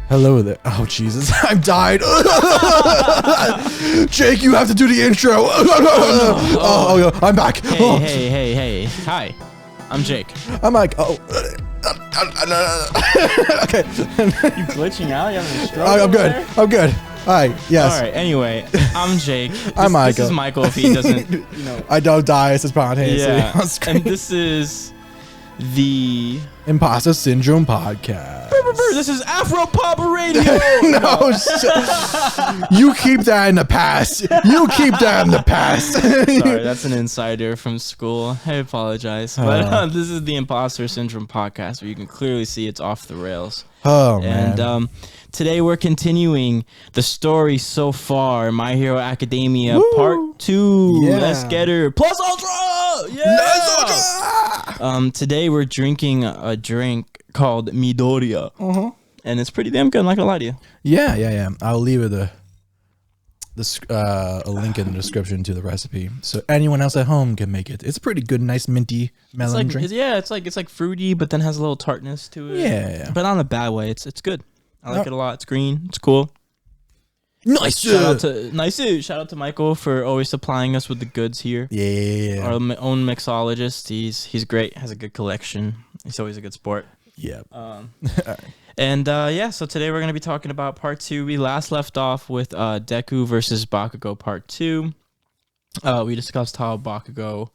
Hello there. Oh, Jesus. I'm died. Jake, you have to do the intro. Oh, I'm back. Hey. Hi, I'm Jake. I'm like, oh. Okay. You glitching out? You having a stroke? I'm good. I'm good. Hi. Yes. All right. Anyway, I'm Jake. I'm Michael. This is Michael if he doesn't, I don't die spontaneously. Yeah. And this is the Imposter Syndrome Podcast. This is Afro Pop Radio. No, you keep that in the past. You keep that in the past. Sorry, that's an insider from school. I apologize. But this is the Imposter Syndrome Podcast where you can clearly see it's off the rails. Oh, man. And today we're continuing the story so far, My Hero Academia Part 2. Yeah. Let's get her. Plus Ultra! Yeah! Plus Ultra! Today we're drinking a drink called Midoriya. And it's pretty damn good, I'm not gonna lie to you. Yeah. I'll leave it a link in the description to the recipe, so anyone else at home can make it. It's pretty good, nice minty melon drink. It's like fruity, but then has a little tartness to it. Yeah. But not in a bad way. It's good. I like it a lot. It's green. It's cool. Nice. Shout out to Michael for always supplying us with the goods here. Yeah. Our own mixologist. He's great. Has a good collection. He's always a good sport. Yeah. And so today we're going to be talking about part 2. We last left off with Deku versus Bakugo part 2. We discussed how Bakugo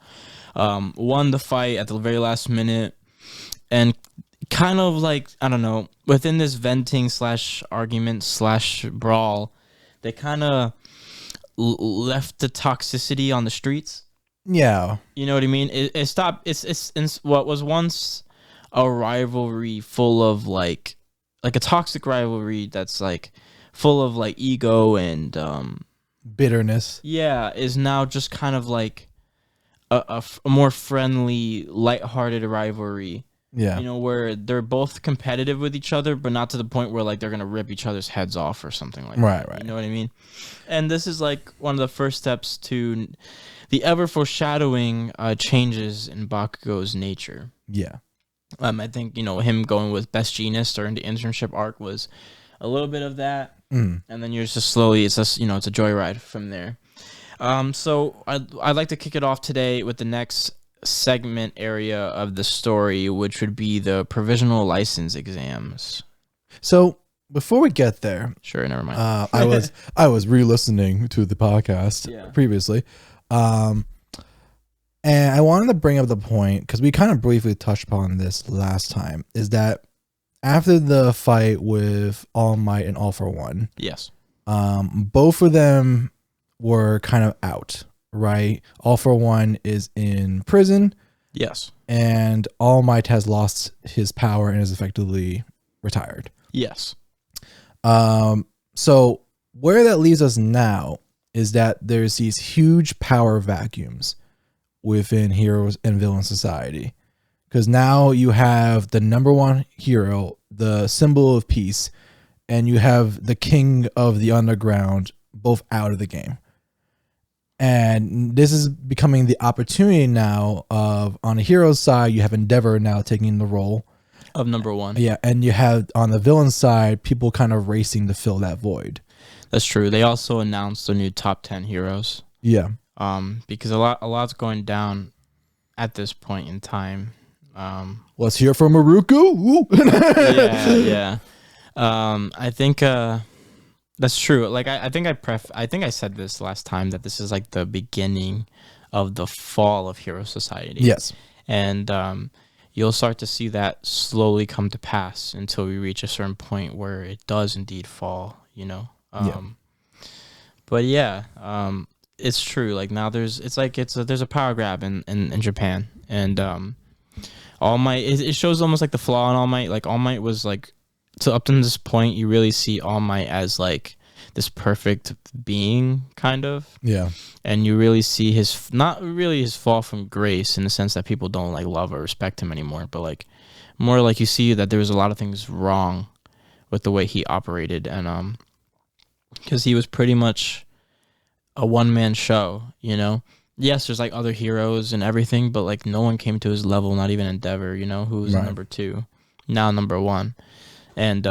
won the fight at the very last minute, and kind of like, I don't know, within this venting / argument / brawl, they kind of left the toxicity on the streets. Yeah. You know what I mean? It stopped. It's what was once a rivalry full of like a toxic rivalry that's like full of like ego and bitterness. Yeah, is now just kind of like a more friendly, lighthearted rivalry. Yeah. You know, where they're both competitive with each other, but not to the point where like they're gonna rip each other's heads off or something like that. Right. You know what I mean? And this is like one of the first steps to the ever foreshadowing changes in Bakugo's nature. Yeah. I think, you know, him going with Best Genius during the internship arc was a little bit of that. And then you're just slowly, it's just, you know, it's a joyride from there. So I'd like to kick it off today with the next segment area of the story, which would be the provisional license exams. So before we get there, sure, never mind. I was re-listening to the podcast previously. And I wanted to bring up the point, because we kind of briefly touched upon this last time, is that after the fight with All Might and All For One, yes, both of them were kind of out, right? All For One is in prison. Yes. And All Might has lost his power and is effectively retired. Yes. So where that leaves us now is that there's these huge power vacuums within heroes and villain society, because now you have the number one hero, the symbol of peace, and you have the king of the underground, both out of the game. And this is becoming the opportunity now of, on the hero's side, you have Endeavor now taking the role of number one. Yeah, and you have on the villain side people kind of racing to fill that void. That's true. They also announced the new top 10 heroes. Yeah. Because a lot's going down at this point in time. Let's hear from Maruku. Yeah. I think that's true. Like I think I said this last time, that this is like the beginning of the fall of Hero Society. Yes. And you'll start to see that slowly come to pass until we reach a certain point where it does indeed fall, you know. But it's true. Like now there's a power grab in Japan, and All Might, it shows almost like the flaw in All Might. Like All Might was like, so up to this point you really see All Might as like this perfect being, kind of. Yeah. And you really see his, not really his fall from grace in the sense that people don't like love or respect him anymore, but like more like you see that there was a lot of things wrong with the way he operated, and because he was pretty much a one-man show, you know. Yes, there's like other heroes and everything, but like no one came to his level, not even Endeavor, you know, who was number 2, now number 1. And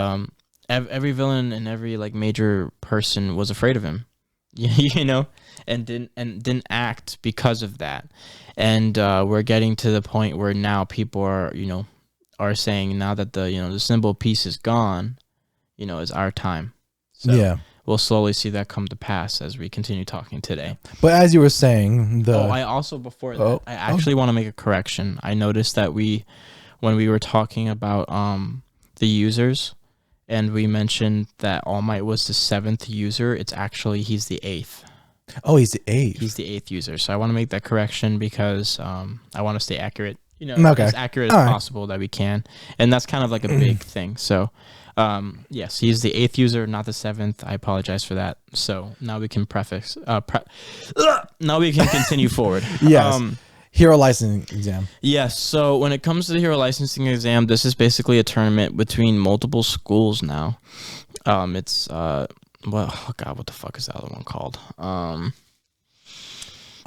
every villain and every like major person was afraid of him, you know, and didn't act because of that. And we're getting to the point where now people are saying now that the symbol piece is gone, it's our time. So yeah. We'll slowly see that come to pass as we continue talking today. But as you were saying, I also before that I actually want to make a correction. I noticed that when we were talking about the users, and we mentioned that All Might was the 7th user, he's the 8th. Oh, he's the 8th. He's the 8th user. So I want to make that correction because I want to stay accurate. Okay. As accurate as possible that we can, and that's kind of like a big thing. So. Yes, he's the 8th user, not the 7th. I apologize for that. So now we can now we can continue forward. Yes. Hero licensing exam. Yes. So when it comes to the hero licensing exam, this is basically a tournament between multiple schools now. It's oh god, what the fuck is the other one called?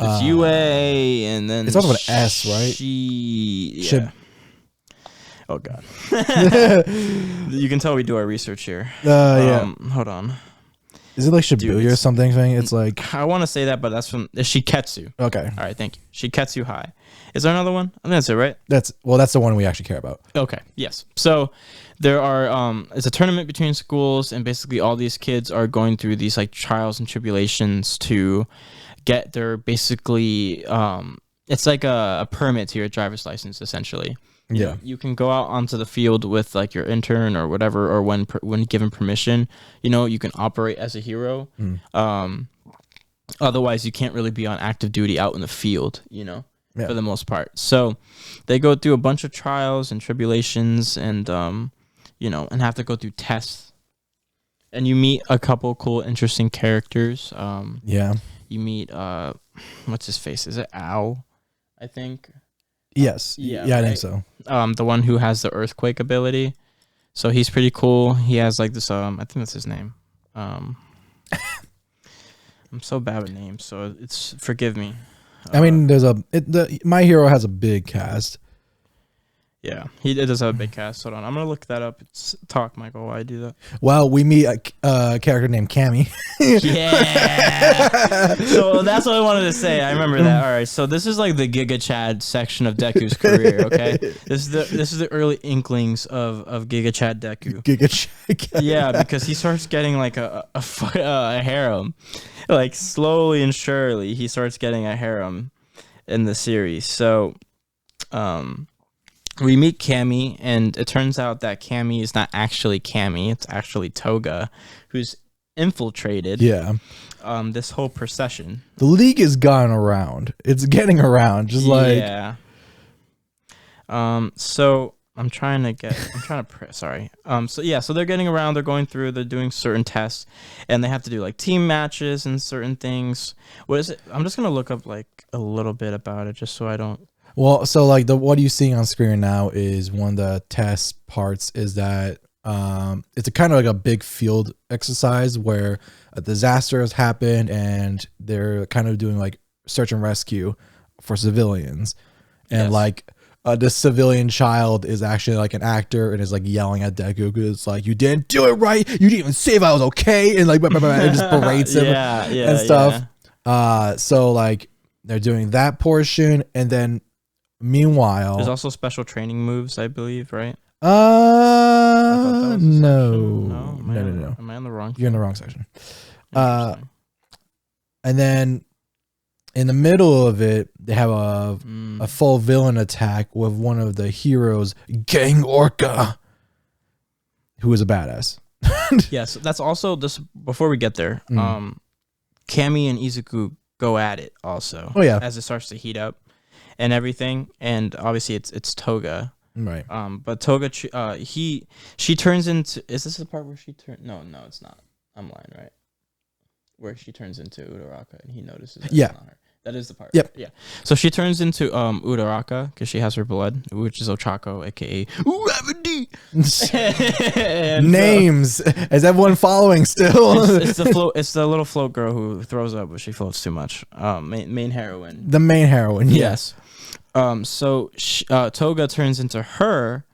It's UA, and then it's also an S, right? Yeah. Oh god. You can tell we do our research here. Yeah. Hold on. Is it like Shibuya or something? It's like I want to say that, but that's from Shiketsu. Okay. All right, thank you. Shiketsu High. Is there another one? I think that's it, right? That's the one we actually care about. Okay. Yes. So there are it's a tournament between schools, and basically all these kids are going through these like trials and tribulations to get their basically it's like a permit to your driver's license essentially. You can go out onto the field with like your intern or whatever, or when given permission, you can operate as a hero. Otherwise, you can't really be on active duty out in the field, for the most part. So they go through a bunch of trials and tribulations, and and have to go through tests. And you meet a couple cool, interesting characters. You meet what's his face? Is it Ao? I think. Yes. Yeah, right? I think so. The one who has the earthquake ability. So he's pretty cool. He has like this I think that's his name. I'm so bad with names, so it's forgive me. I mean, My Hero has a big cast. Yeah, it does have a big cast. Hold on, I'm gonna look that up. Talk, Michael, while I do that. Well, we meet a character named Cammy. Yeah. So that's what I wanted to say. I remember that. All right. So this is like the Giga Chad section of Deku's career. Okay. This is the early inklings of Giga Chad Deku. Giga Chad. Yeah, because he starts getting like a harem, like slowly and surely he starts getting a harem in the series. So, we meet Cammy, and it turns out that Cammy is not actually Cammy. It's actually Toga, who's infiltrated this whole procession. The league has gone around. It's getting around, just like... Yeah. So so they're getting around, they're going through, they're doing certain tests, and they have to do like team matches and certain things. What is it? I'm just going to look up like a little bit about it just so I don't... Well, so like what you seeing on screen now is one of the test parts is that it's a kind of like a big field exercise where a disaster has happened and they're kind of doing like search and rescue for civilians. And like this civilian child is actually like an actor and is like yelling at Deku because it's like, you didn't do it right. You didn't even say if I was okay. And like, and just berates him and stuff. So like they're doing that portion, and then meanwhile, there's also special training moves, I believe, right? No. No. No. Am I on the wrong? You're in the wrong section. And then in the middle of it, they have a full villain attack with one of the heroes, Gang Orca, who is a badass. Yes, that's also this. Before we get there, Cammy and Izuku go at it also. Oh yeah, as it starts to heat up and everything, and obviously it's Toga, right? But Toga, she turns into. Is this the part where she turns? No, it's not. I'm lying, right? Where she turns into Uraraka and he notices. That it's not her. That is the part. Yep. Yeah. So she turns into Uraraka because she has her blood, which is Ochako, aka Uravadi. Names. Is everyone following still? It's the float. It's the little float girl who throws up, but she floats too much. Main heroine. The main heroine. Yes. So Toga turns into her,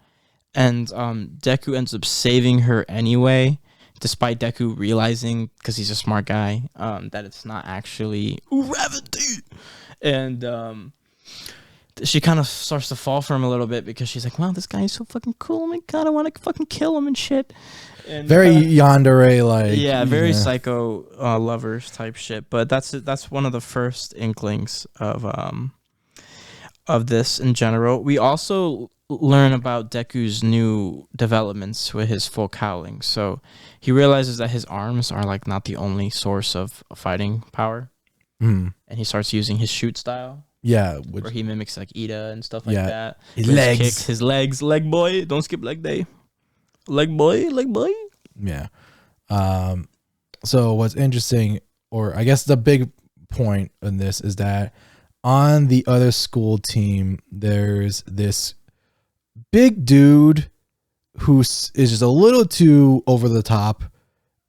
and Deku ends up saving her anyway, despite Deku realizing, because he's a smart guy, that it's not actually gravity. And she kind of starts to fall for him a little bit because she's like, wow, this guy is so fucking cool. Oh my god, I want to fucking kill him and shit. And, very yandere, like, yeah, very psycho lovers type shit. But that's one of the first inklings of this in general. We also learn about Deku's new developments with his full cowling. So he realizes that his arms are like not the only source of fighting power, and he starts using his shoot style. Yeah, where he mimics like Ida and stuff like that. His legs, his legs, leg boy. Don't skip leg day. Leg boy. Yeah. So what's interesting, or I guess the big point in this, is that on the other school team, there's this big dude who is just a little too over the top,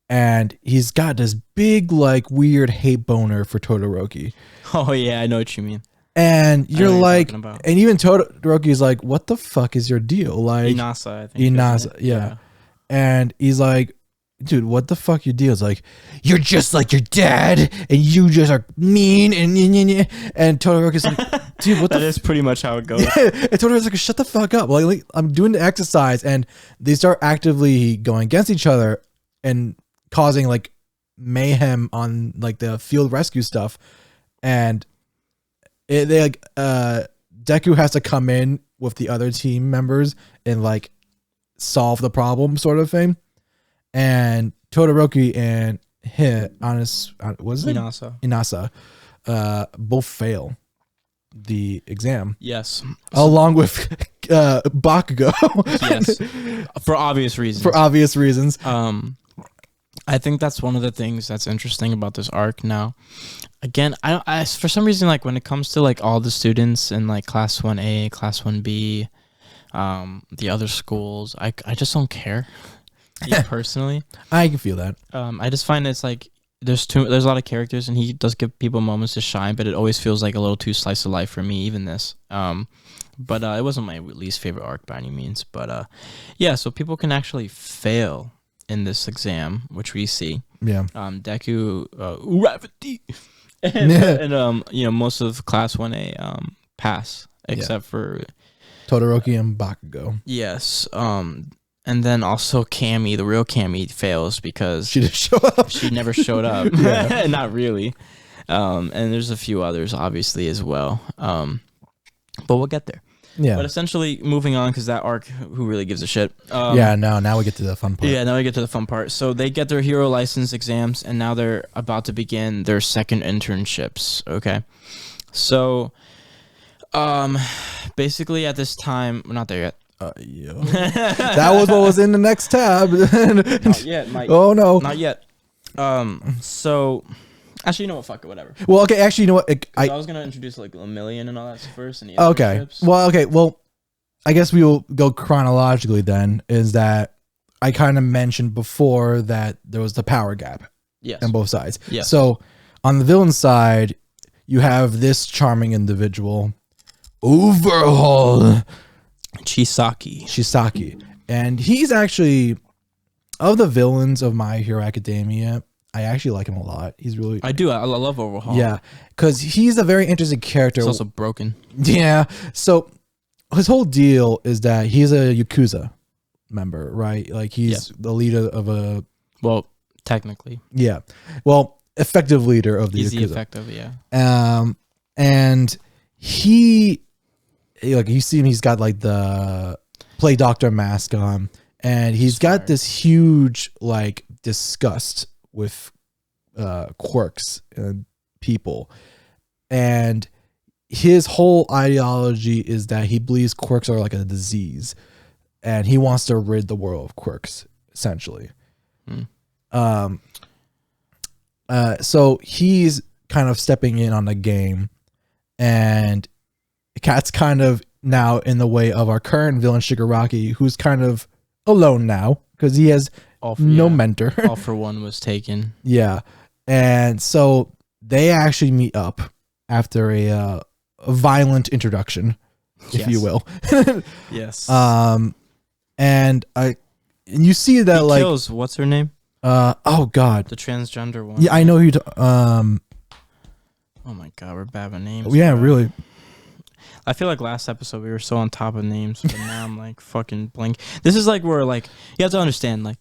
and he's got this big, like, weird hate boner for Todoroki. Oh yeah, I know what you mean. And you're like, and even Todoroki's like, what the fuck is your deal? Like, Inasa, I think. Inasa, yeah. And he's like, dude, what the fuck your deal? It's like, you're just like your dad, and you just are mean, and Todoroki's like, dude, what the? That is pretty much how it goes. Yeah. And Todoroki's like, shut the fuck up. Like, I'm doing the exercise, and they start actively going against each other and causing like mayhem on like the field rescue stuff, and Deku has to come in with the other team members and like solve the problem, sort of thing. And Todoroki and Inasa both fail the exam. Yes. Along with Bakugo. Yes. For obvious reasons. I think that's one of the things that's interesting about this arc now. Again, I for some reason, like when it comes to like all the students in like class 1A, class 1B, the other schools, I just don't care. Personally, I can feel that. I just find it's like there's a lot of characters, and he does give people moments to shine, but it always feels like a little too slice of life for me. Even this, but it wasn't my least favorite arc by any means. But yeah, so people can actually fail in this exam, which we see. Yeah. Deku, gravity, and most of class 1A pass except for Todoroki and Bakugo. Yes. And then also Cammy, the real Cammy, fails because she didn't show up. She never showed up. Not really. And there's a few others, obviously, as well. But we'll get there. Yeah. But essentially, moving on, because that arc, who really gives a shit? Now we get to the fun part. Yeah, now we get to the fun part. So they get their hero license exams, and now they're about to begin their second internships. Okay. So, basically, at this time, we're not there yet. That was what was in the next tab. Not yet, Mike. Oh no, not yet. So actually, you know what? Fuck it, whatever. Well, okay. Actually, you know what? I was gonna introduce like a million and all that first. And okay. Well, I guess we will go chronologically then. Is that I kind of mentioned before that there was the power gap. Yes. On both sides. Yeah. So on the villain side, you have this charming individual, Overhaul. Chisaki. And he's actually, of the villains of My Hero Academia, I actually like him a lot. He's really... I do. I love Overhaul. Yeah. Because he's a very interesting character. He's also broken. Yeah. So his whole deal is that he's a Yakuza member, right? Like he's the leader of a... Well, technically. Yeah. Well, effective leader of the Yakuza. He's the effective, yeah. And he... Like you see him, he's got like the play doctor mask on, and he's got this huge like disgust with quirks and people, and his whole ideology is that he believes quirks are like a disease, and he wants to rid the world of quirks essentially. So he's kind of stepping in on the game, and Cat's kind of now in the way of our current villain Shigaraki, who's kind of alone now because he has no mentor. All for One was taken. Yeah. And so they actually meet up after a violent introduction, if you will. Yes. and you see that He like kills. What's her name? oh god, The transgender one. yeah, I know who you. Oh my god, we're bad with names. Yeah, bro. really. I feel like last episode we were so on top of names, but now I'm like fucking blank. This is like where like you have to understand like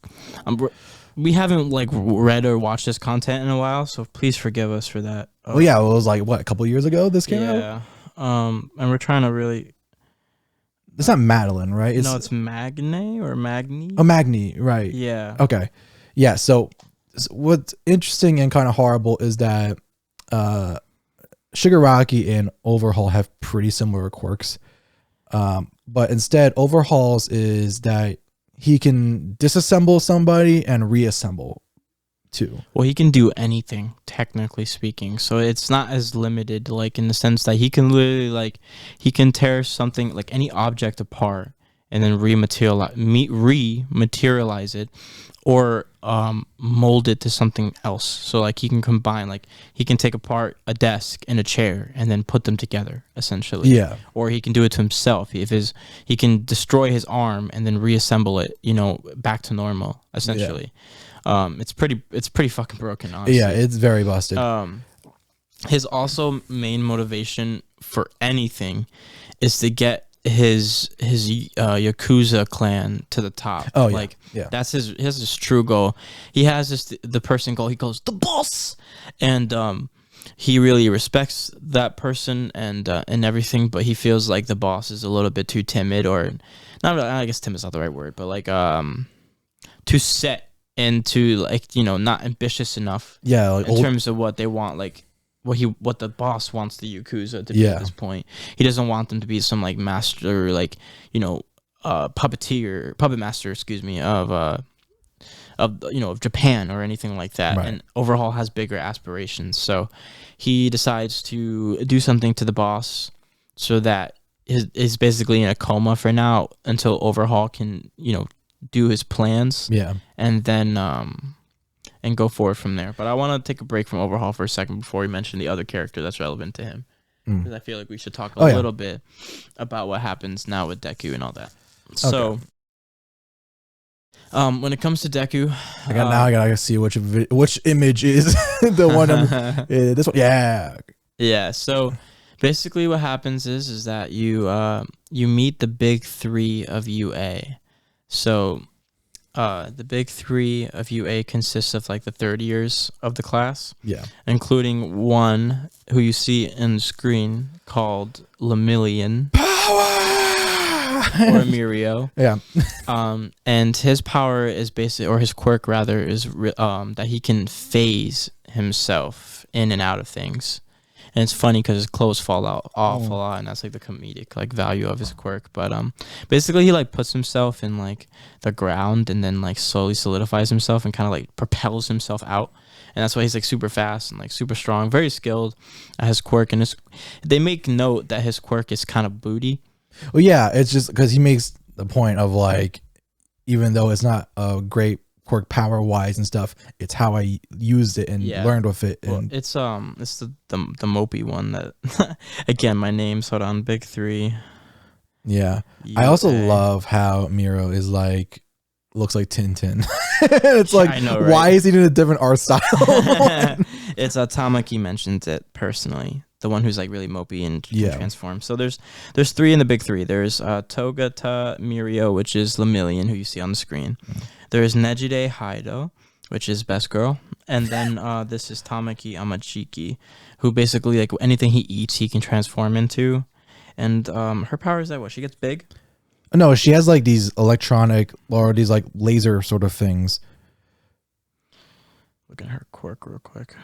we haven't like read or watched this content in a while, so please forgive us for that. Well, yeah, it was like what, a couple years ago this came out. Yeah. And we're trying to really. It's not Madeline, right? It's Magne or Magni. Oh, Magni, right? Yeah. Okay. Yeah. So what's interesting and kind of horrible is that Shigaraki and Overhaul have pretty similar quirks. But instead, Overhaul's is that he can disassemble somebody and reassemble too. Well, he can do anything, technically speaking. So it's not as limited, like in the sense that he can literally, like, he can tear something, like any object apart, and then rematerialize it, or mold it to something else. So like he can combine, like he can take apart a desk and a chair and then put them together, essentially. Yeah. Or he can do it to himself. He can destroy his arm and then reassemble it, back to normal, essentially. Yeah. It's pretty fucking broken, honestly. Yeah, it's very busted. His also main motivation for anything is to get his Yakuza clan to the top. Oh, yeah. That's his true goal. He has the person goal. He goes, the boss, and he really respects that person and everything, but he feels like the boss is a little bit too timid, or not really, I guess timid is not the right word, but like too set and too, like, not ambitious enough. Yeah, like in terms of what they want, like what the boss wants the Yakuza to be at this point. He doesn't want them to be some like master, like, puppet master, of Japan or anything like that. Right. And Overhaul has bigger aspirations, so he decides to do something to the boss so that he's basically in a coma for now until Overhaul can do his plans. Yeah, and then and go forward from there. But I want to take a break from Overhaul for a second before we mention the other character that's relevant to him, because I feel like we should talk a little bit about what happens now with Deku and all that. Okay. So, when it comes to Deku, I gotta see which image is the one. This one, yeah. So basically, what happens is that you meet the big three of UA. So. The big three of UA consists of like the third years of the class. Yeah. Including one who you see in the screen called Lemillion. Power! Or Mirio. Yeah. And his power is basically, or his quirk rather, is that he can phase himself in and out of things. And it's funny because his clothes fall out, and that's like the comedic like value of his quirk. But basically he like puts himself in like the ground and then like slowly solidifies himself and kind of like propels himself out. And that's why he's like super fast and like super strong, very skilled at his quirk. And they make note that his quirk is kind of booty. Well, yeah, it's just because he makes the point of like, even though it's not a great quirk power wise and stuff, it's how I used it and learned with it. And well, it's the mopey one that again, my name's hold on, big three. Yeah. I also love how Miro is like looks like Tintin. It's like, I know, right? Why is he in a different art style? It's Tamaki mentions it personally. The one who's like really mopey and can transform. So there's three in the big three. There's Togata Mirio, which is Lemillion, who you see on the screen. There's Nejide Haido, which is Best Girl. And then this is Tamaki Amachiki, who basically, like, anything he eats, he can transform into. And her power is that what? She gets big? No, she has, like, these electronic or these, like, laser sort of things. Look at her quirk real quick.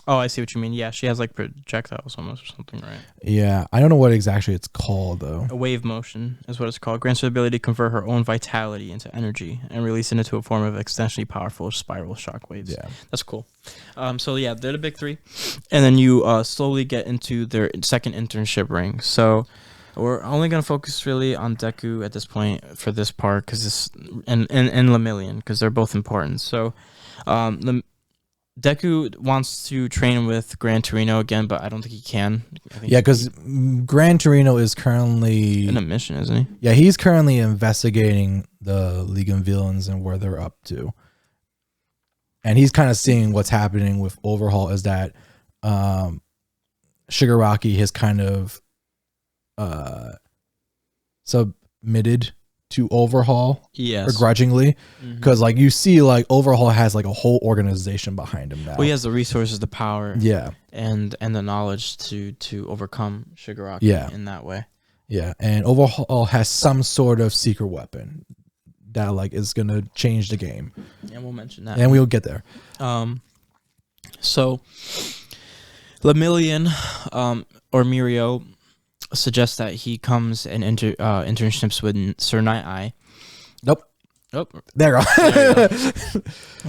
Oh, I see what you mean. Yeah, she has like projectiles almost or something, right? Yeah, I don't know what exactly it's called though. A wave motion is what it's called. Grants her the ability to convert her own vitality into energy and release it into a form of extensionally powerful spiral shockwaves. Yeah, that's cool. So yeah, they're the big three, and then you slowly get into their second internship ring. So we're only gonna focus really on Deku at this point for this part, because and Lemillion, because they're both important. So, Deku wants to train with Gran Torino again, but I don't think he can. Yeah, because Gran Torino is currently in a mission, isn't he? Yeah, he's currently investigating the League of Villains and where they're up to. And he's kind of seeing what's happening with Overhaul is that Shigaraki has kind of submitted to Overhaul, begrudgingly, because like you see, like Overhaul has like a whole organization behind him now. Well, he has the resources, the power, yeah, and the knowledge to overcome Shigaraki, in that way. Yeah, and Overhaul has some sort of secret weapon that like is gonna change the game, and we'll mention that, and we'll get there. So Lemillion, or Mirio, suggests that he comes and internships with Sir Night Eye. Nope. There you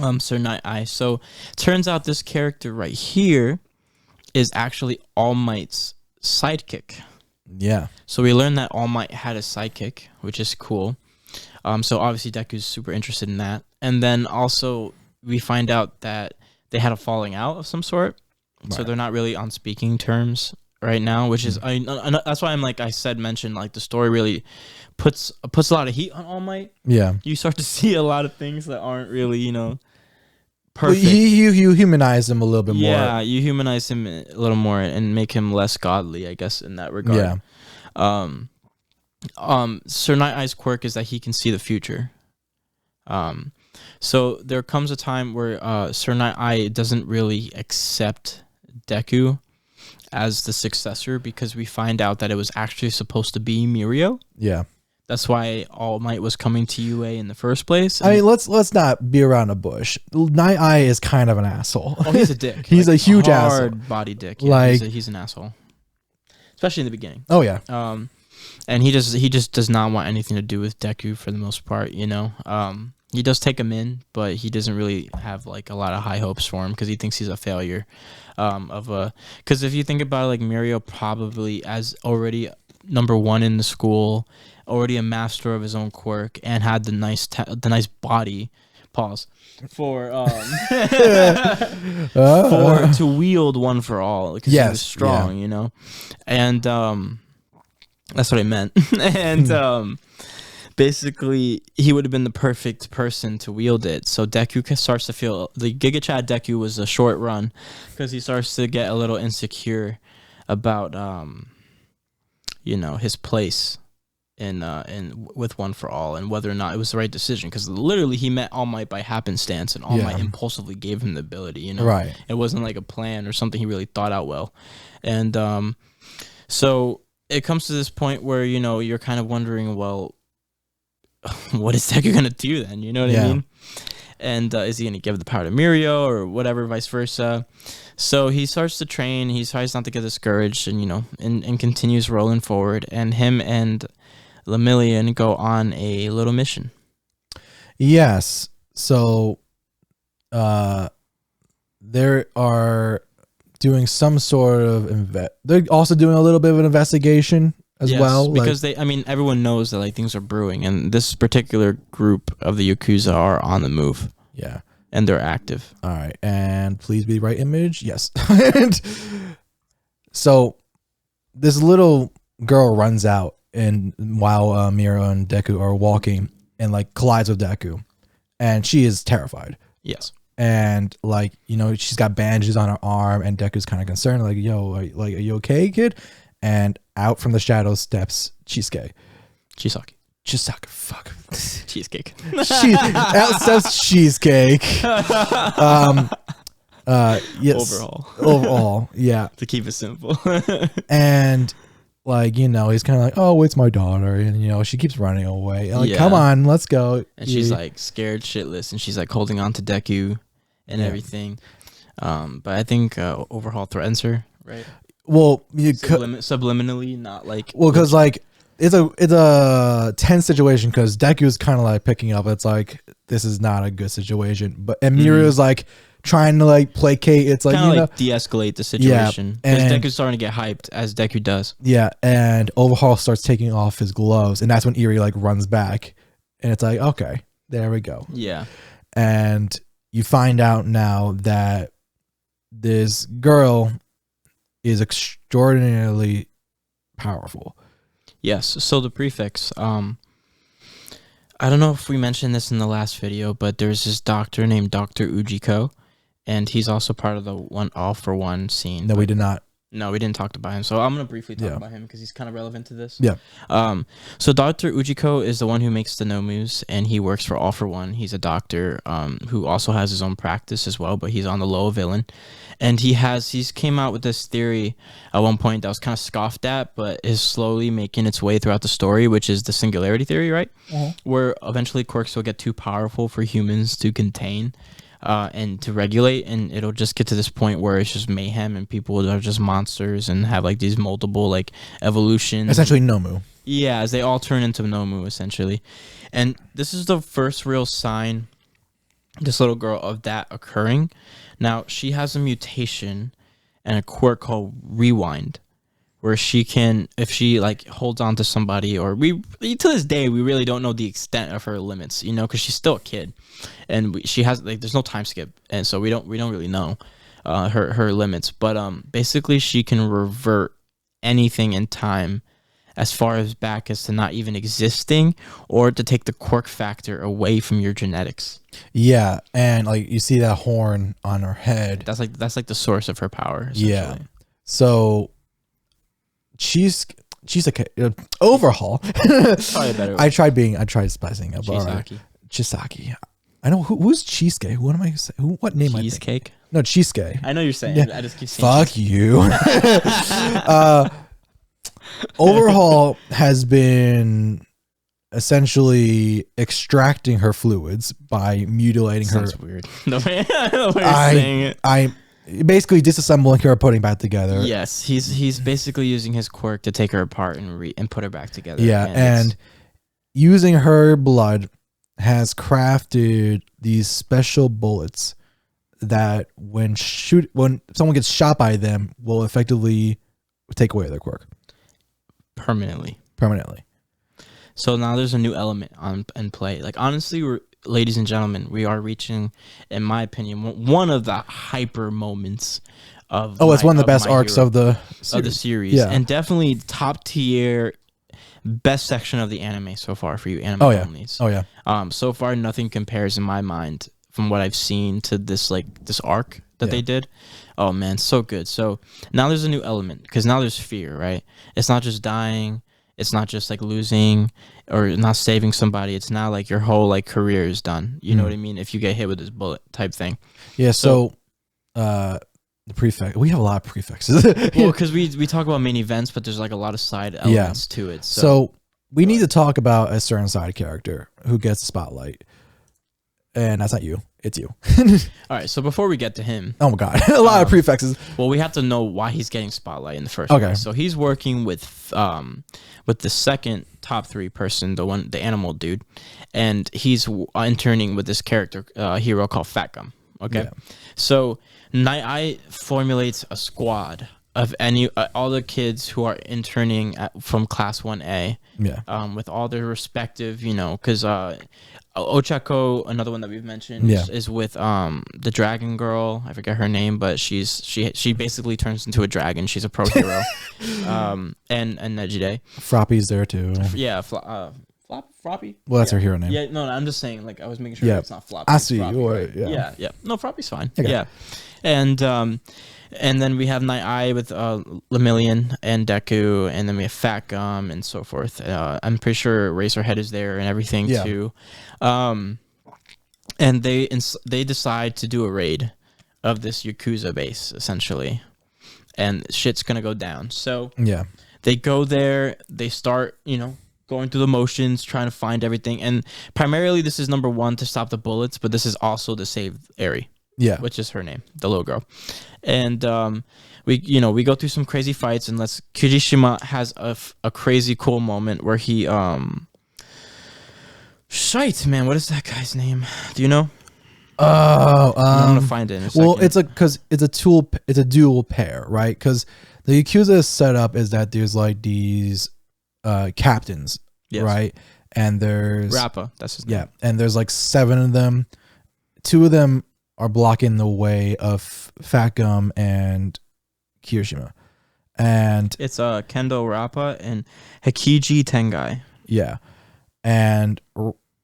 go. Sir Night Eye. So turns out this character right here is actually All Might's sidekick. Yeah. So we learned that All Might had a sidekick, which is cool. So obviously Deku's super interested in that. And then also we find out that they had a falling out of some sort. Right. So they're not really on speaking terms right now, which is that's why I'm like mentioned like the story really puts a lot of heat on All Might. Yeah, you start to see a lot of things that aren't really perfect. Well, you humanize him a little bit more. Yeah, you humanize him a little more and make him less godly, I guess, in that regard. Yeah. Sir Night Eye's quirk is that he can see the future. So there comes a time where Sir Night Eye doesn't really accept Deku as the successor because we find out that it was actually supposed to be Mirio. Yeah. That's why All Might was coming to UA in the first place. I mean, let's not be around the bush. Night Eye is kind of an asshole. Oh, he's a dick. He's a huge asshole. Hard body dick. Yeah, like he's an asshole. Especially in the beginning. Oh yeah. And he just does not want anything to do with Deku for the most part, He does take him in, but he doesn't really have like a lot of high hopes for him because he thinks he's a failure. Because if you think about it, like Mirio probably as already number one in the school, already a master of his own quirk, and had the nice body. Pause for to wield One for All because he was strong, and that's what I meant, and basically, he would have been the perfect person to wield it. So Deku starts to feel the Giga Chad Deku was a short run because he starts to get a little insecure about his place in with One for All and whether or not it was the right decision. Because literally, he met All Might by happenstance, and All Might impulsively gave him the ability. Right? It wasn't like a plan or something he really thought out well, and so it comes to this point where you're kind of wondering, well, what is Deku gonna do then? You know what I mean? And is he gonna give the power to Mirio or whatever, vice versa? So he starts to train. He tries not to get discouraged, and and continues rolling forward. And him and Lemillion go on a little mission. Yes. So, they are doing some sort of They're also doing a little bit of an investigation. As well, because everyone knows that like things are brewing, and this particular group of the Yakuza are on the move. Yeah, and they're active. All right, and please be the right image. Yes. So this little girl runs out, and while Mirio and Deku are walking, and like collides with Deku, and she is terrified. Yes. And like she's got bandages on her arm, and Deku's kind of concerned, like, "Yo, are you okay, kid?" And out from the shadows steps Chisake. Fuck. Cheesecake. Out steps Cheesecake. Yes. Overall, yeah. To keep it simple. And like, he's kind of like, "Oh, it's my daughter." And she keeps running away. And, like, come on, let's go. And she's like scared shitless, and she's like holding on to Deku and everything. But I think Overhaul threatens her, right? Well, subliminally, not like because like it's a tense situation because Deku's kind of like picking up. It's like this is not a good situation, and Mirio's like trying to like placate. It's like kind of like de-escalate the situation because Deku's starting to get hyped as Deku does. Yeah, and Overhaul starts taking off his gloves, and that's when Eri like runs back, and it's like, okay, there we go. Yeah, and you find out now that this girl is extraordinarily powerful. Yes. So the prefix, I don't know if we mentioned this in the last video, but there's this doctor named Dr. Ujiko, and he's also part of the All for One scene. No, we did not. No, we didn't talk about him. So I'm going to briefly talk about him because he's kind of relevant to this. Yeah. So Dr. Ujiko is the one who makes the nomus, and he works for All for One. He's a doctor who also has his own practice as well, but he's on the low villain. And he's came out with this theory at one point that was kind of scoffed at, but is slowly making its way throughout the story, which is the singularity theory, right? Where eventually quirks will get too powerful for humans to contain. And to regulate, and it'll just get to this point where it's just mayhem and people are just monsters and have like these multiple like evolutions. Essentially Nomu. Yeah, as they all turn into Nomu essentially. And this is the first real sign, this little girl, of that occurring. Now, she has a mutation and a quirk called Rewind, where she can, if she like holds on to somebody, or to this day we really don't know the extent of her limits, you know, because she's still a kid, and she has like there's no time skip, and so we don't really know her limits. But basically she can revert anything in time as far as back as to not even existing, or to take the quirk factor away from your genetics. Yeah, and like you see that horn on her head. That's like the source of her power. Yeah. So she's a overhaul. Probably better. I tried spicing up. Chisaki. I know who's Cheesecake. What am I saying? What name? Cheesecake? No, Cheesecake. I know you're saying. Yeah. I just keep saying. Fuck you. Overhaul has been essentially extracting her fluids by mutilating her. Sounds weird. The way you're saying it. I basically disassembling her, putting back together. Yes, he's basically using his quirk to take her apart and put her back together. Yeah, and using her blood has crafted these special bullets that when someone gets shot by them will effectively take away their quirk permanently. So now there's a new element in play. Like, honestly, ladies and gentlemen, we are reaching, in my opinion, one of the hyper moments of it's one of the best arcs of the series. Yeah. And definitely top tier, best section of the anime so far for you anime onlys. Oh yeah. So far nothing compares in my mind from what I've seen to this arc that they did. Oh man, so good. So now there's a new element, because now there's fear, right? It's not just dying. It's not just like losing or not saving somebody. It's now like your whole like career is done. You know what I mean? If you get hit with this bullet type thing. Yeah. So the prefix. We have a lot of prefixes. Well, because we talk about main events, but there's like a lot of side elements to it. So we need to talk about a certain side character who gets the spotlight, and that's not you. It's you. All right. So before we get to him, oh my god, a lot of prefixes. Well, we have to know why he's getting spotlight in the first place. So he's working with the second top 3 person, the animal dude, and he's interning with this character hero called Fat Gum. Okay. Yeah. So Night Eye formulates a squad of all the kids who are interning from class 1A. Yeah. With all their respective, because Ochako, another one that we've mentioned, is with the dragon girl. I forget her name, but she basically turns into a dragon. She's a pro hero. And Nejide. Froppy's there too. Yeah, Froppy. Well, that's her hero name. Yeah, no, I'm just saying. Like, I was making sure it's not Floppy. I see. Right? Yeah. No, Froppy's fine. Okay. Yeah, and then we have Night Eye with Lemillion and Deku, and then we have Fat Gum and so forth. I'm pretty sure Razorhead is there and everything too. And they decide to do a raid of this Yakuza base essentially, and shit's gonna go down. So they go there. They start going through the motions, trying to find everything, and primarily this is number 1 to stop the bullets, but this is also to save Eri. Yeah, which is her name, the little girl, and we go through some crazy fights, and Kirishima has a crazy cool moment where he shite man, what is that guy's name? Do you know? I'm gonna find it in a second. Well, it's a dual pair, right? Because the Yakuza setup is that there's like these captains, right? And there's Rappa, that's his name. Yeah, and there's like 7 of them. 2 of them are blocking the way of Fat Gum and Kirishima. And it's Kendo Rappa and Hikiji Tengai. Yeah. And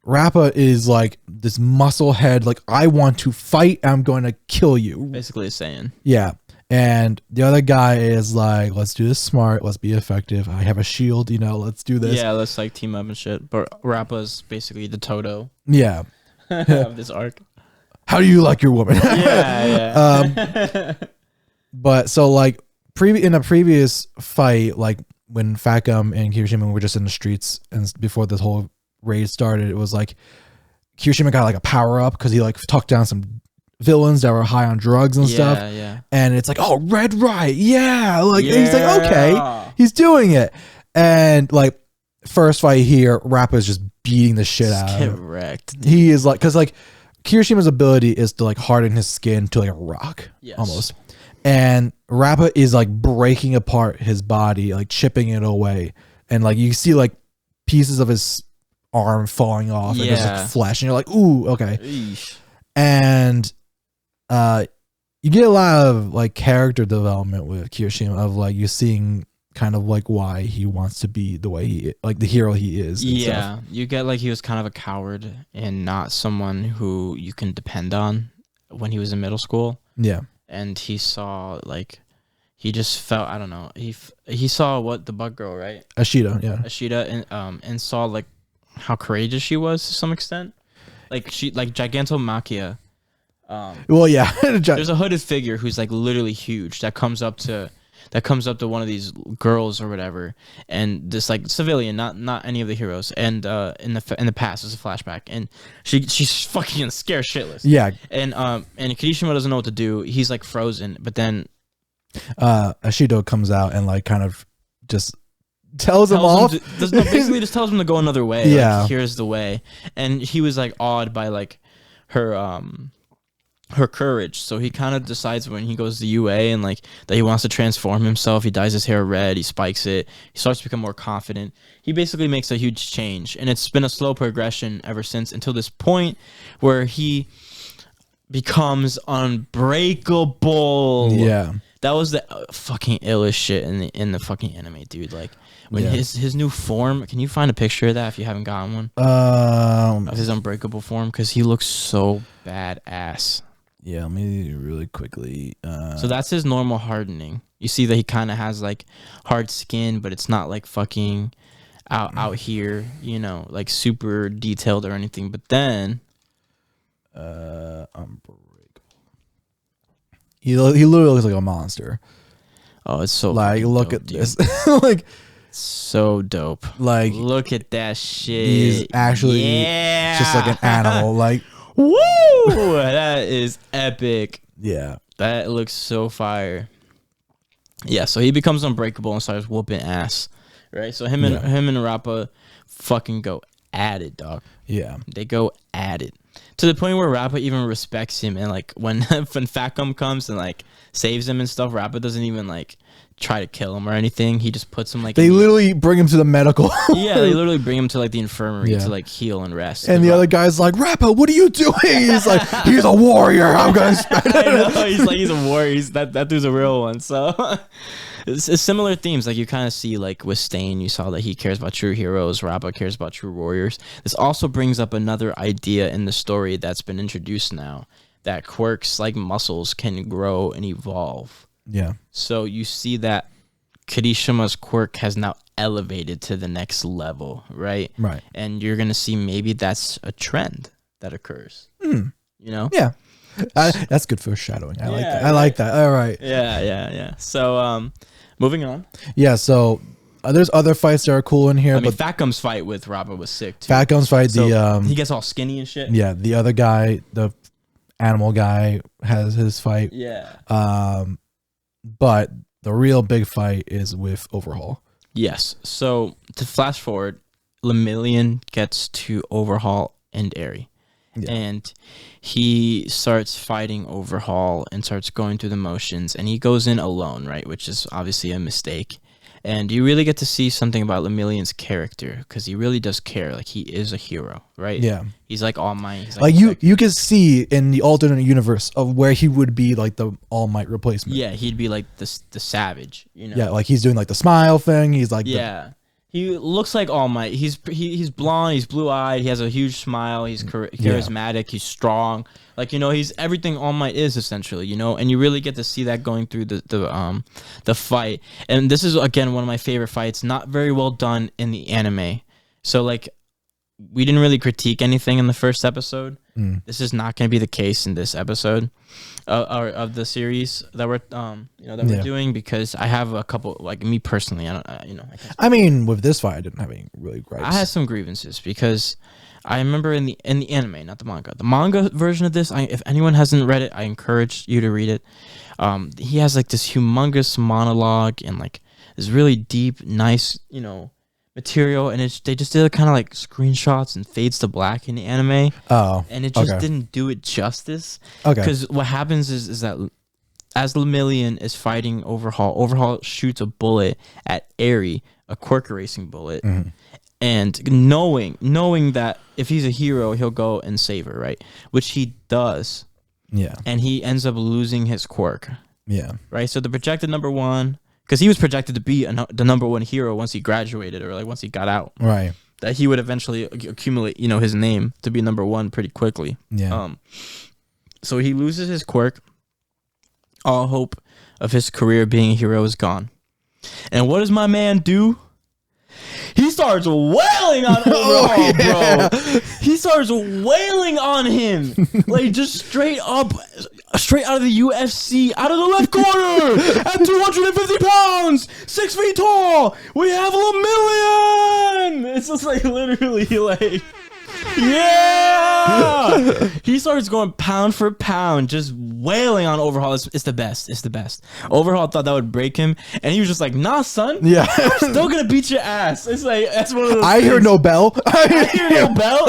Rappa is like this muscle head, like, I want to fight, I'm going to kill you. Basically saying. Yeah. And the other guy is like, let's do this smart, let's be effective. I have a shield, let's do this. Yeah, let's like team up and shit. But Rappa's basically the Toto. Yeah. Of this arc. How do you like your woman? Yeah. But so like in a previous fight, like when Fat Gum and Kirishima were just in the streets and before this whole raid started, it was like Kirishima got like a power up because he like took down some villains that were high on drugs and stuff. Yeah. And it's like, oh, Red Right, yeah. Like and he's like, okay, he's doing it. And like first fight here, Rappa's just beating the shit out of him. Correct. He is like, because like Kirishima's ability is to like harden his skin to like a rock, almost. And Rappa is like breaking apart his body, like chipping it away, and like you see like pieces of his arm falling off, and just like flesh, and you're like, ooh, okay. Eesh. And you get a lot of like character development with Kirishima, of like you seeing kind of like why he wants to be the way he, like the hero he is. Yeah, you get like he was kind of a coward and not someone who you can depend on when he was in middle school. Yeah. And he saw like he just felt, I don't know, he saw what the bug girl, right? Ashita, and saw like how courageous she was to some extent. Like she like Gigantomachia. Well, yeah. There's a hooded figure who's like literally huge that comes up to one of these girls or whatever, and this like civilian, not any of the heroes, and in the past is a flashback, and she's fucking scared shitless. Yeah. And Kirishima doesn't know what to do. He's like frozen, but then Ashido comes out and like kind of just tells him off. Basically just tells him to go another way. Yeah. Like, here's the way. And he was like awed by like her courage, so he kind of decides when he goes to UA and like that he wants to transform himself. He dyes his hair red, he spikes it, he starts to become more confident. He basically makes a huge change, and it's been a slow progression ever since, until this point where he becomes unbreakable. Yeah, that was the fucking illest shit in the fucking anime, dude. Like when his new form, can you find a picture of that if you haven't gotten one? Of his unbreakable form, because he looks so badass. Yeah, let me really quickly. So that's his normal hardening. You see that he kind of has like hard skin, but it's not like fucking out here, like super detailed or anything. But then, unbreakable. He literally looks like a monster. Oh, it's so like look dope, at this, like so dope. Like look at that shit. He's actually just like an animal. Like. Woo! That is epic. Yeah. That looks so fire. Yeah, so he becomes unbreakable and starts whooping ass. Right? So him and Rappa fucking go at it, dog. Yeah. They go at it. To the point where Rappa even respects him, and like when Fat Gum comes and like saves him and stuff, Rappa doesn't even like try to kill him or anything. He just puts him like they literally bring him to the medical. Yeah, they literally bring him to like the infirmary to like heal and rest. And the other guy's like, Rappa, what are you doing? He's like, he's a warrior. I'm gonna spend it. I know, he's a warrior. That dude's a real one. So it's similar themes. Like you kind of see like with Stain, you saw that he cares about true heroes. Rappa cares about true warriors. This also brings up another idea in the story that's been introduced now, that quirks like muscles can grow and evolve. Yeah. So you see that Kirishima's quirk has now elevated to the next level, right? Right. And you're going to see maybe that's a trend that occurs. You know? Yeah. That's good foreshadowing. I like that. I like that. All right. Yeah. So, moving on. Yeah, so there's other fights that are cool in here. I mean, Fat Gum's fight with Rappa was sick, too. Fat Gum's fight, he gets all skinny and shit. Yeah, the other guy, the animal guy, has his fight. Yeah. But the real big fight is with Overhaul. Yes. So to flash forward, Lemillion gets to Overhaul and Eri. Yeah. And he starts fighting Overhaul and starts going through the motions, and he goes in alone, right? Which is obviously a mistake. And you really get to see something about Lemillion's character because he really does care. Like, he is a hero, right? Yeah. He's like All Might. He's like you can see in the alternate universe of where he would be like the All Might replacement. Yeah, he'd be like the savage, you know? Yeah, like he's doing like the smile thing. He's like he looks like All Might. He's blonde. He's blue eyed. He has a huge smile. He's charismatic. He's strong. Like, you know, he's everything All Might is essentially. You know, and you really get to see that going through the fight. And this is again one of my favorite fights. Not very well done in the anime. So like, we didn't really critique anything in the first episode. This is not going to be the case in this episode of the series that we're we're doing, because I have a couple, like me personally, I mean, with this fight, I didn't have any really gripes. I had some grievances because I remember in the anime, not the manga version of this. If anyone hasn't read it, I encourage you to read it. He has like this humongous monologue and like this really deep, nice, material, and they just did kind of like screenshots and fades to black in the anime. Oh, and it just didn't do it justice. Okay, because what happens is that as Lemillion is fighting Overhaul shoots a bullet at Eri, a quirk erasing bullet, and knowing that if he's a hero, he'll go and save her, right? Which he does. Yeah, and he ends up losing his quirk. Yeah, right. So the projected number one. Because he was projected to be the number one hero once he graduated, or like once he got out. Right. That he would eventually accumulate, his name to be number one pretty quickly. Yeah. So he loses his quirk. All hope of his career being a hero is gone. And what does my man do? He starts wailing on Overhaul, bro. He starts wailing on him. Like, just straight out of the UFC, out of the left corner, at 250 pounds, 6 feet tall, we have Lemillion! It's just like, literally, like, yeah! He starts going pound for pound, just wailing on Overhaul. It's the best. It's the best. Overhaul thought that would break him, and he was just like, nah, son. Yeah. I'm still gonna beat your ass. It's like, that's one of those I hear no bell. I hear no bell.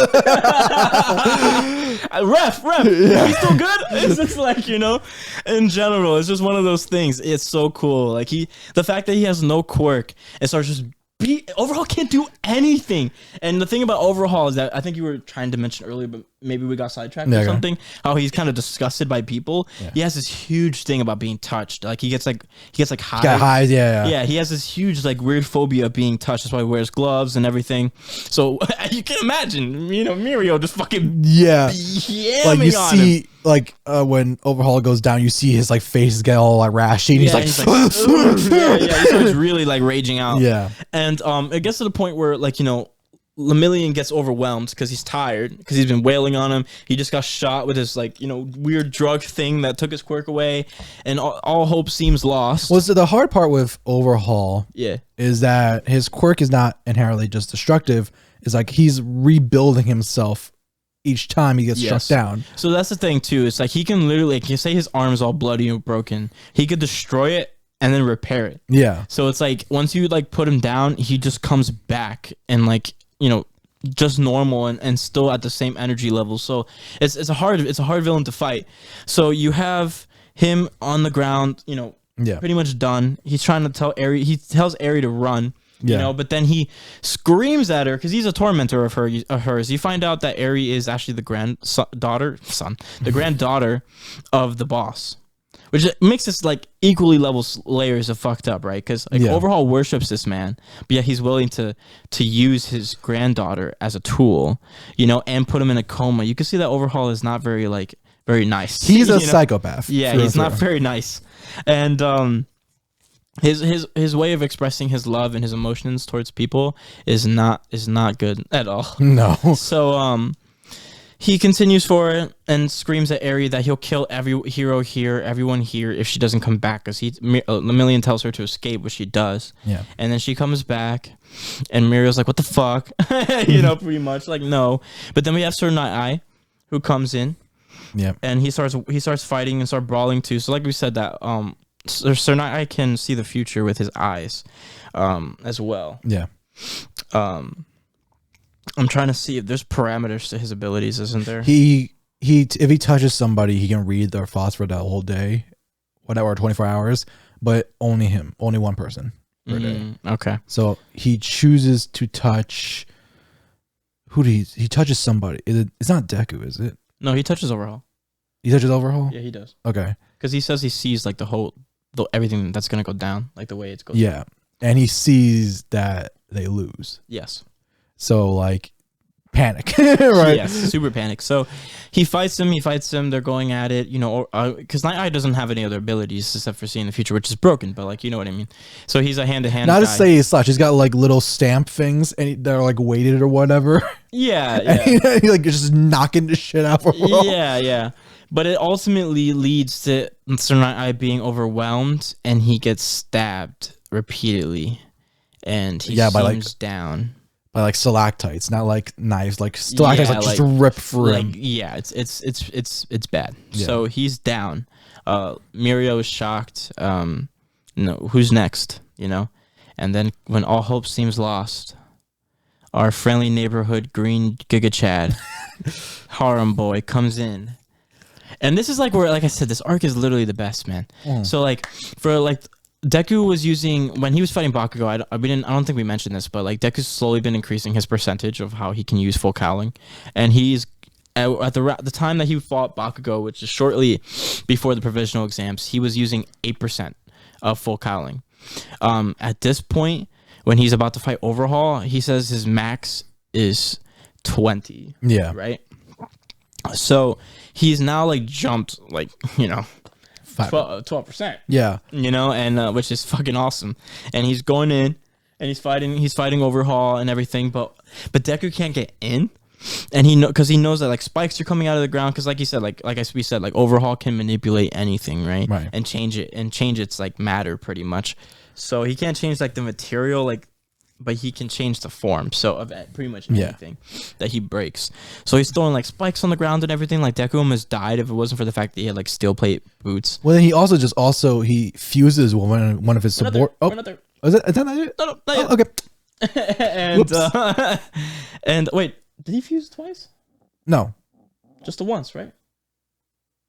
Ref. Yeah. He's still good? It's just like, in general, it's just one of those things. It's so cool. Like, the fact that he has no quirk and starts just Overhaul can't do anything. And the thing about Overhaul is that I think you were trying to mention earlier, but maybe we got sidetracked or something. How he's kind of disgusted by people. Yeah. He has this huge thing about being touched. Like he gets highs. Got highs, yeah. Yeah, he has this huge like weird phobia of being touched. That's why he wears gloves and everything. So you can imagine, Mirio just fucking yamming like you on see. him. Like when Overhaul goes down, you see his like face get all like rashy, and he's like he starts really like raging out. Yeah, and it gets to the point where like Lemillion gets overwhelmed because he's tired, because he's been wailing on him. He just got shot with his like weird drug thing that took his quirk away, and all hope seems lost. Well, so the hard part with Overhaul, is that his quirk is not inherently just destructive. It's like he's rebuilding himself each time he gets struck down. So that's the thing too. It's like he can literally, like, you say his arm's all bloody and broken, he could destroy it and then repair it. Yeah. So it's like once you like put him down, he just comes back and like just normal and still at the same energy level. So it's a hard villain to fight. So you have him on the ground, pretty much done. He's trying to tell Eri. He tells Eri to run. But then he screams at her because he's a tormentor of hers. You find out that Eri is actually the granddaughter of the boss, which makes this like equally level layers of fucked up, right? Because Overhaul worships this man, but yet he's willing to use his granddaughter as a tool, and put him in a coma. You can see that Overhaul is not very nice. He's a psychopath. Yeah, he's not very nice, and his way of expressing his love and his emotions towards people is not good at all. No. So he continues forward and screams at Eri that he'll kill everyone here if she doesn't come back, because Lemillion tells her to escape, which she does. Yeah. And then she comes back and Mirio's like, what the fuck? Pretty much like, no. But then we have Sir Night who comes in. Yeah. And he starts fighting and start brawling too. So like we said that Sir Night can see the future with his eyes, as well. Yeah. I'm trying to see if there's parameters to his abilities, isn't there? If he touches somebody, he can read their thoughts for that whole day, whatever, 24 hours. But only him, only one person. per day. Okay. So he chooses to touch. Who do he touches somebody? It's not Deku, is it? No, he touches Overhaul. He touches Overhaul? Yeah, he does. Okay. Because he says he sees like everything that's gonna go down, like the way it's going. Yeah, and he sees that they lose. Yes. So like, panic, right? Yes, super panic. So he fights him. They're going at it, because Night Eye doesn't have any other abilities except for seeing the future, which is broken. But like, you know what I mean. So he's a hand-to-hand. Not guy. to say he's such. He's got like little stamp things, and they're like weighted or whatever. Yeah, And he like just knocking the shit out of Overhaul. Yeah. But it ultimately leads to Sir Night Eye being overwhelmed, and he gets stabbed repeatedly, and he seems down. By like stalactites, not like knives, like stalactites, like just rip through him. Yeah, it's bad. Yeah. So he's down. Mirio is shocked. Who's next? And then when all hope seems lost, our friendly neighborhood green Giga Chad, Harem Boy, comes in. And this is like where, like I said, this arc is literally the best, man. So like for like. Deku was using, when he was fighting Bakugo, I don't think we mentioned this, but like Deku's slowly been increasing his percentage of how he can use full cowling, and he's at the time that he fought Bakugo, which is shortly before the provisional exams, he was using 8% of full cowling. At this point, when he's about to fight Overhaul, he says his max is 20. Yeah. Right. So he's now like jumped 12%. Yeah. And which is fucking awesome. And he's going in and he's fighting Overhaul and everything, but Deku can't get in. And because he knows that like spikes are coming out of the ground, because like he said, like we said, like Overhaul can manipulate anything, right? And change its like matter pretty much. So he can't change like the material, like, but he can change the form, so of pretty much anything that he breaks. So he's throwing like spikes on the ground and everything. Like Deku almost died if it wasn't for the fact that he had like steel plate boots. Well, then he also he fuses one of his support. We're not there. Is that not it? No, not yet. Okay. And wait, did he fuse twice? No, just the once, right?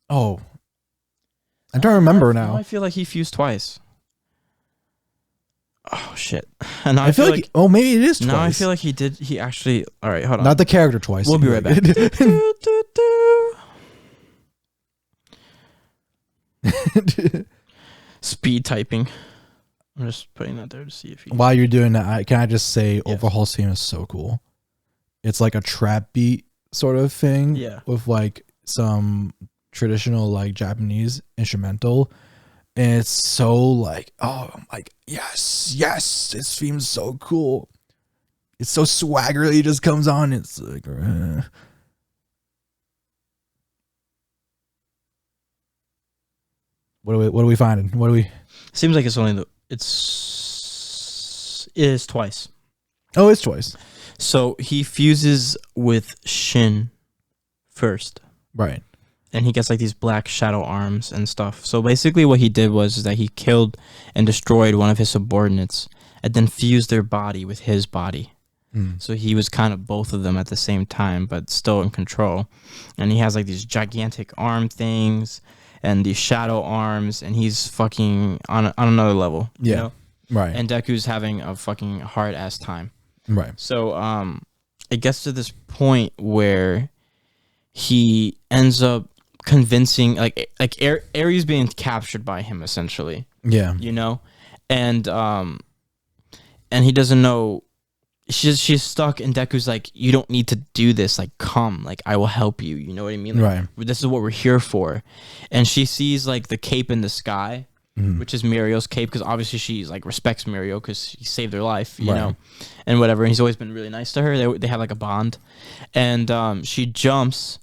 Oh, I don't remember now. I feel like he fused twice. Oh shit! And I feel like maybe it is twice. No, I feel like he did. He actually. All right, hold on. Not the character twice. We'll be right back. Speed typing. I'm just putting that there to see if he. While you're doing that, can I just say Overhaul's theme is so cool. It's like a trap beat sort of thing. Yeah. With like some traditional like Japanese instrumental. And it's so like, oh, I'm like, yes, this theme's so cool. It's so swaggerly. It just comes on. It's like, what are we finding? What do we? Seems like it's only it is twice. Oh, it's twice. So he fuses with Shin first, right? And he gets like these black shadow arms and stuff. So basically what he did was that he killed and destroyed one of his subordinates and then fused their body with his body. So he was kind of both of them at the same time, but still in control. And he has like these gigantic arm things and these shadow arms, and he's fucking on another level. Yeah. You know? Right. And Deku's having a fucking hard ass time. Right. So it gets to this point where he ends up convincing Ares being captured by him essentially. Yeah. And he doesn't know. She's stuck, and Deku's like, you don't need to do this. Like, come, like I will help you. You know what I mean? Like, right. This is what we're here for. And she sees like the cape in the sky, which is Mirio's cape, because obviously she like respects Mirio because he saved her life, you know, and whatever. And he's always been really nice to her. They have like a bond, and she jumps.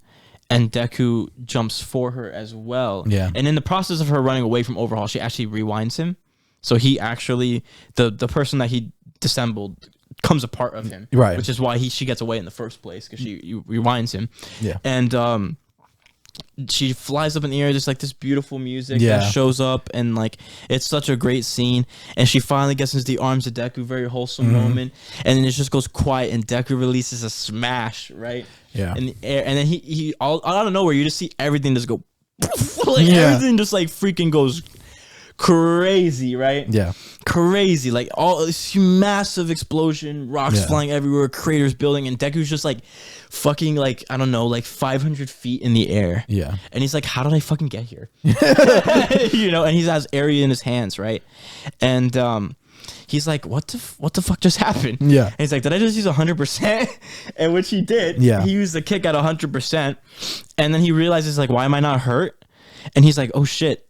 And Deku jumps for her as well. Yeah. And in the process of her running away from Overhaul, she actually rewinds him. So he actually, the person that he dissembled comes a part of him. Right. Which is why she gets away in the first place, because she rewinds him. Yeah. And she flies up in the air. There's like this beautiful music that shows up, and like it's such a great scene. And she finally gets into the arms of Deku, very wholesome moment. And then it just goes quiet, and Deku releases a smash, right? Yeah. In the air, and then he all out of nowhere, you just see everything just go, like everything just like freaking goes crazy, right? Yeah. Crazy, like all this massive explosion, rocks flying everywhere, craters building, and Deku's just like fucking like, I don't know, like 500 feet in the air. Yeah. And he's like, how did I fucking get here? You know, and he has area in his hands, right? And he's like, what the fuck just happened? Yeah. And he's like, did I just use 100%? And which he did. Yeah. He used the kick at 100%. And then he realizes like, why am I not hurt? And he's like, oh shit.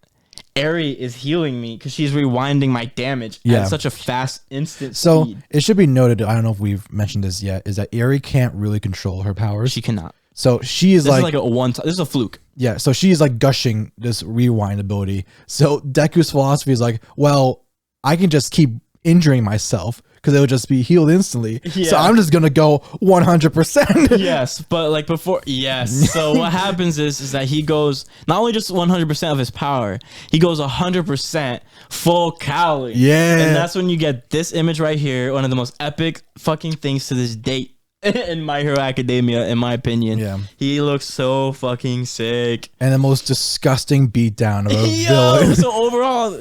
Eri is healing me because she's rewinding my damage at such a fast instant speed. It should be noted, I don't know if we've mentioned this yet, is that Eri can't really control her powers. She cannot. So she is this like is like this is a fluke. Yeah, so she's like gushing this rewind ability. So Deku's philosophy is like, well, I can just keep injuring myself because it would just be healed instantly. Yeah. So I'm just gonna go 100%. Yes, but like before, yes. So what happens is that he goes not only just 100% of his power, he goes 100% full Cali. Yeah, and that's when you get this image right here, one of the most epic fucking things to this date in My Hero Academia, in my opinion. Yeah, he looks so fucking sick, and the most disgusting beatdown of a villain. So overall,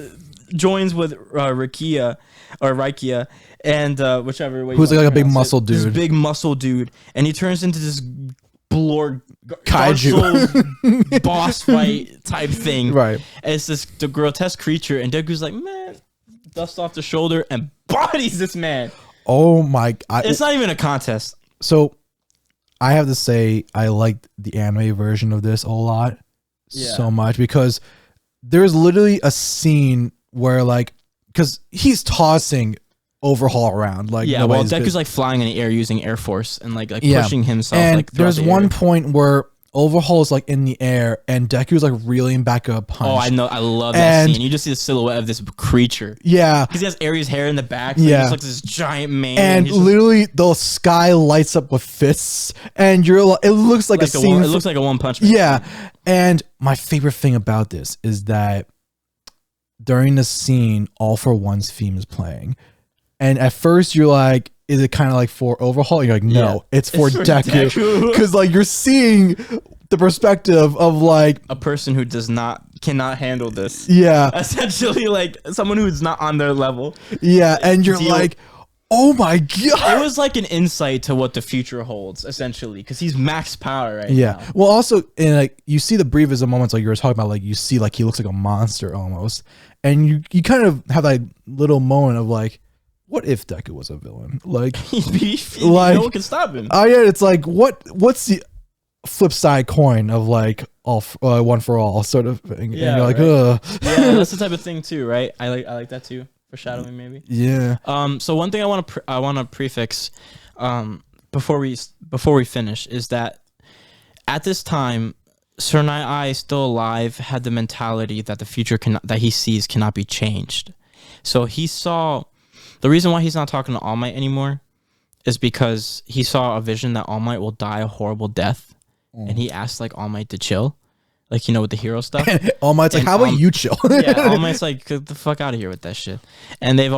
joins with Rikia. And whichever way. Who's like a big muscle dude. This big muscle dude. And he turns into this kaiju boss fight type thing. Right. And it's the grotesque creature. And Deku's like, man, dust off the shoulder and bodies this man. Oh my God. It's not even a contest. So I have to say, I liked the anime version of this a lot. So much because there's literally a scene where like, because he's tossing Overhaul around like well Deku's like flying in the air using Air Force and like pushing himself, and like there's one point where Overhaul is like in the air and Deku's like reeling back a punch. Oh, I know, I love that scene. You just see the silhouette of this creature. Yeah, because he has Aries hair in the back. So he just looks like this giant man, and literally the sky lights up with fists, and you're like, it looks like a scene. It looks like a One Punch Man. Yeah, and my favorite thing about this is that during the scene, All For One's theme is playing. And at first you're like, is it kind of like for Overhaul? You're like, no, it's for Deku. Because like you're seeing the perspective of like a person who cannot handle this. Yeah. Essentially like someone who's not on their level. Yeah. And you're like, oh my God. It was like an insight to what the future holds, essentially, because he's max power right now. Yeah. Well, also, in like you see the briefest of moments, like you were talking about, like you see like he looks like a monster almost. And you kind of have that little moment of like, what if Deku was a villain? Like, like no one can stop him. Oh yeah, it's like what's the flip side coin of like all one for all sort of thing? Yeah, and you're like, ugh. Yeah, that's the type of thing too, right? I like that too. Foreshadowing, maybe. Yeah. So one thing I want to prefix, before we finish is that at this time, Sir Night, still alive, had the mentality that the future that he sees cannot be changed. So he saw the reason why he's not talking to All Might anymore is because he saw a vision that All Might will die a horrible death, and he asked like All Might to chill, like with the hero stuff. All Might's like, how about you chill? Yeah, All Might's like, get the fuck out of here with that shit. And they've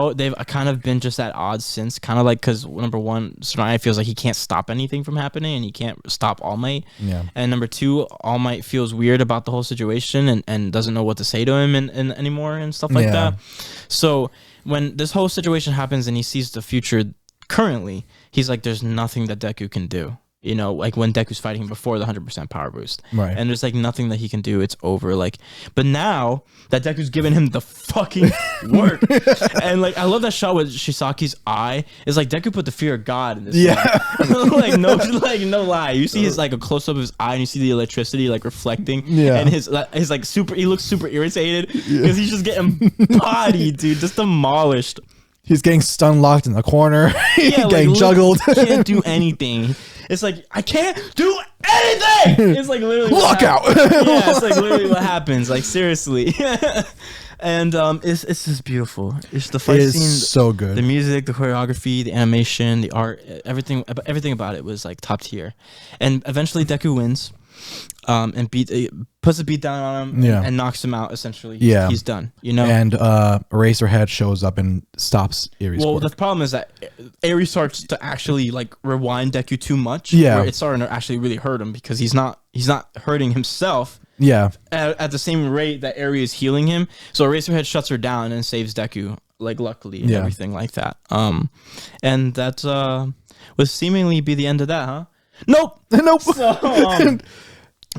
kind of been just at odds since, kind of like because number one, Sir Night feels like he can't stop anything from happening, and he can't stop All Might. Yeah. And number two, All Might feels weird about the whole situation and doesn't know what to say to him and anymore and stuff like that. So when this whole situation happens and he sees the future currently, he's like, there's nothing that Deku can do. Like when Deku's fighting him before the 100% power boost. Right. And there's like nothing that he can do. It's over. Like, but now that Deku's given him the fucking work. And like, I love that shot with Shisaki's eye. It's like Deku put the fear of God in this. Yeah. no lie. You see his like a close up of his eye and you see the electricity like reflecting. Yeah. And his like he looks super irritated because he's just getting bodied, dude, just demolished. He's getting stun locked in the corner. Yeah, getting juggled. Can't do anything. It's like, I can't do anything. It's like literally lockout. Yeah, it's like literally what happens. Like seriously. And it's just beautiful. It's the fight scene, so good. The music, the choreography, the animation, the art, everything about it was like top tier. And eventually Deku wins, and puts a beat down on him and knocks him out, essentially. He's done, you know? And Eraserhead shows up and stops Ares' Well, quirk. the problem is that Ares starts to actually, like, rewind Deku too much. Yeah. Where it's starting to actually really hurt him because he's not hurting himself at the same rate that Ares is healing him. So Eraserhead shuts her down and saves Deku, like, luckily, and everything like that. And that would seemingly be the end of that, huh? Nope! So,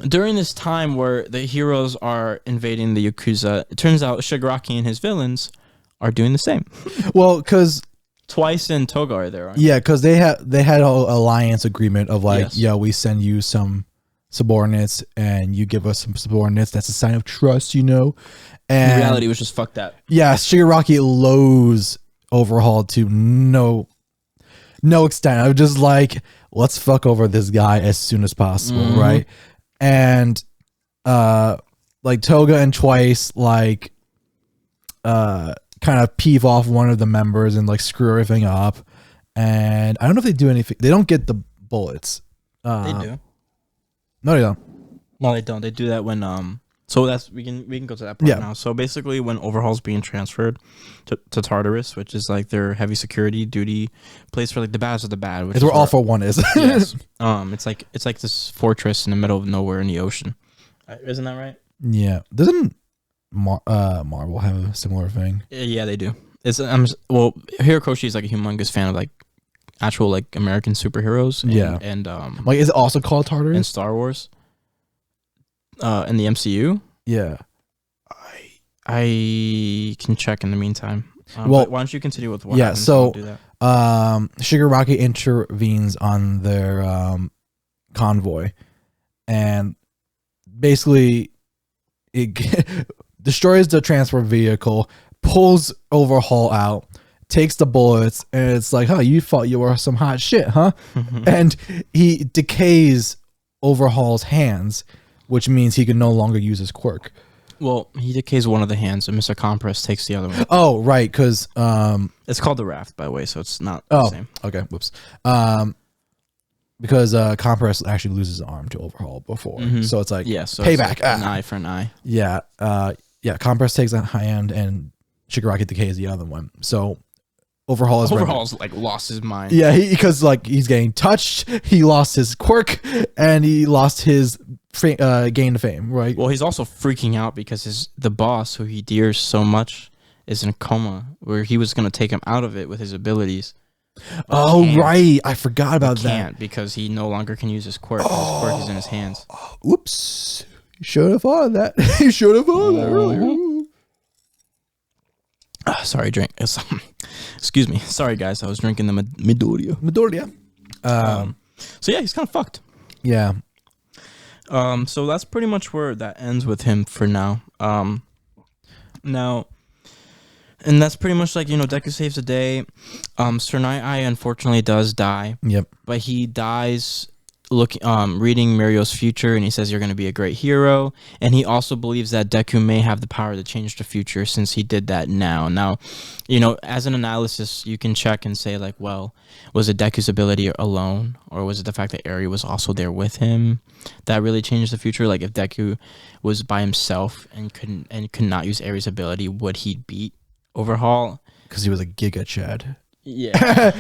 during this time where the heroes are invading the Yakuza, it turns out Shigaraki and his villains are doing the same. Well, because Twice and Toga are there, aren't they? Yeah, because they had an alliance agreement of like, we send you some subordinates and you give us some subordinates. That's a sign of trust, you know? And in reality, it was just fuck that. Yeah, Shigaraki loathes Overhaul to no extent. I was just like, let's fuck over this guy as soon as possible, right? And like Toga and Twice like kind of peeve off one of the members and like screw everything up. And I don't know if they do anything. They don't get the bullets. They do. No, they don't. No, they don't. They do that when So that's we can go to that part now. So basically, when Overhaul's being transferred to Tartarus, which is like their heavy security duty place for like the bads of the bad, which is where All For One is. Yes. It's like this fortress in the middle of nowhere in the ocean. Isn't that right? Yeah. Doesn't Marvel have a similar thing? Yeah, they do. It's Hirokoshi is like a humongous fan of like actual like American superheroes. And like, is it also called Tartarus? And Star Wars. In the MCU, I can check in the meantime. Well, why don't you continue with what? Yeah, so Shigaraki intervenes on their convoy, and basically it destroys the transport vehicle, pulls Overhaul out, takes the bullets, and it's like, "Huh, you thought you were some hot shit, huh?" And he decays Overhaul's hands, which means he can no longer use his quirk. Well, he decays one of the hands, and Mr. Compress takes the other one. Oh, right, because it's called the Raft, by the way, so it's not the same. Okay, whoops. Because Compress actually loses an arm to Overhaul before, so it's like payback, it's like an eye for an eye. Yeah, Compress takes a hand, and Shigaraki decays the other one. So Overhaul's like lost his mind. Yeah, because like he's getting touched, he lost his quirk, and he lost his gain of fame, right? Well, he's also freaking out because the boss, who he dears so much, is in a coma, where he was going to take him out of it with his abilities. Oh, right. I forgot about that. Can't, because he no longer can use his quirk. His quirk is in his hands. Oops. You should have thought of that. You should have thought of that earlier. Sorry, drink. Excuse me. Sorry, guys. I was drinking the Midoriya. So yeah, he's kind of fucked. Yeah. So that's pretty much where that ends with him for now. And that's pretty much like, Deku saves the day. Sir Night-Eye unfortunately does die. Yep. But he dies reading Mirio's future, and he says, "You're going to be a great hero." And he also believes that Deku may have the power to change the future, since he did that now. Now, as an analysis, you can check and say, like, well, was it Deku's ability alone, or was it the fact that Eri was also there with him that really changed the future? Like, if Deku was by himself and could not use Eri's ability, would he beat Overhaul? Because he was a Giga Chad. Yeah.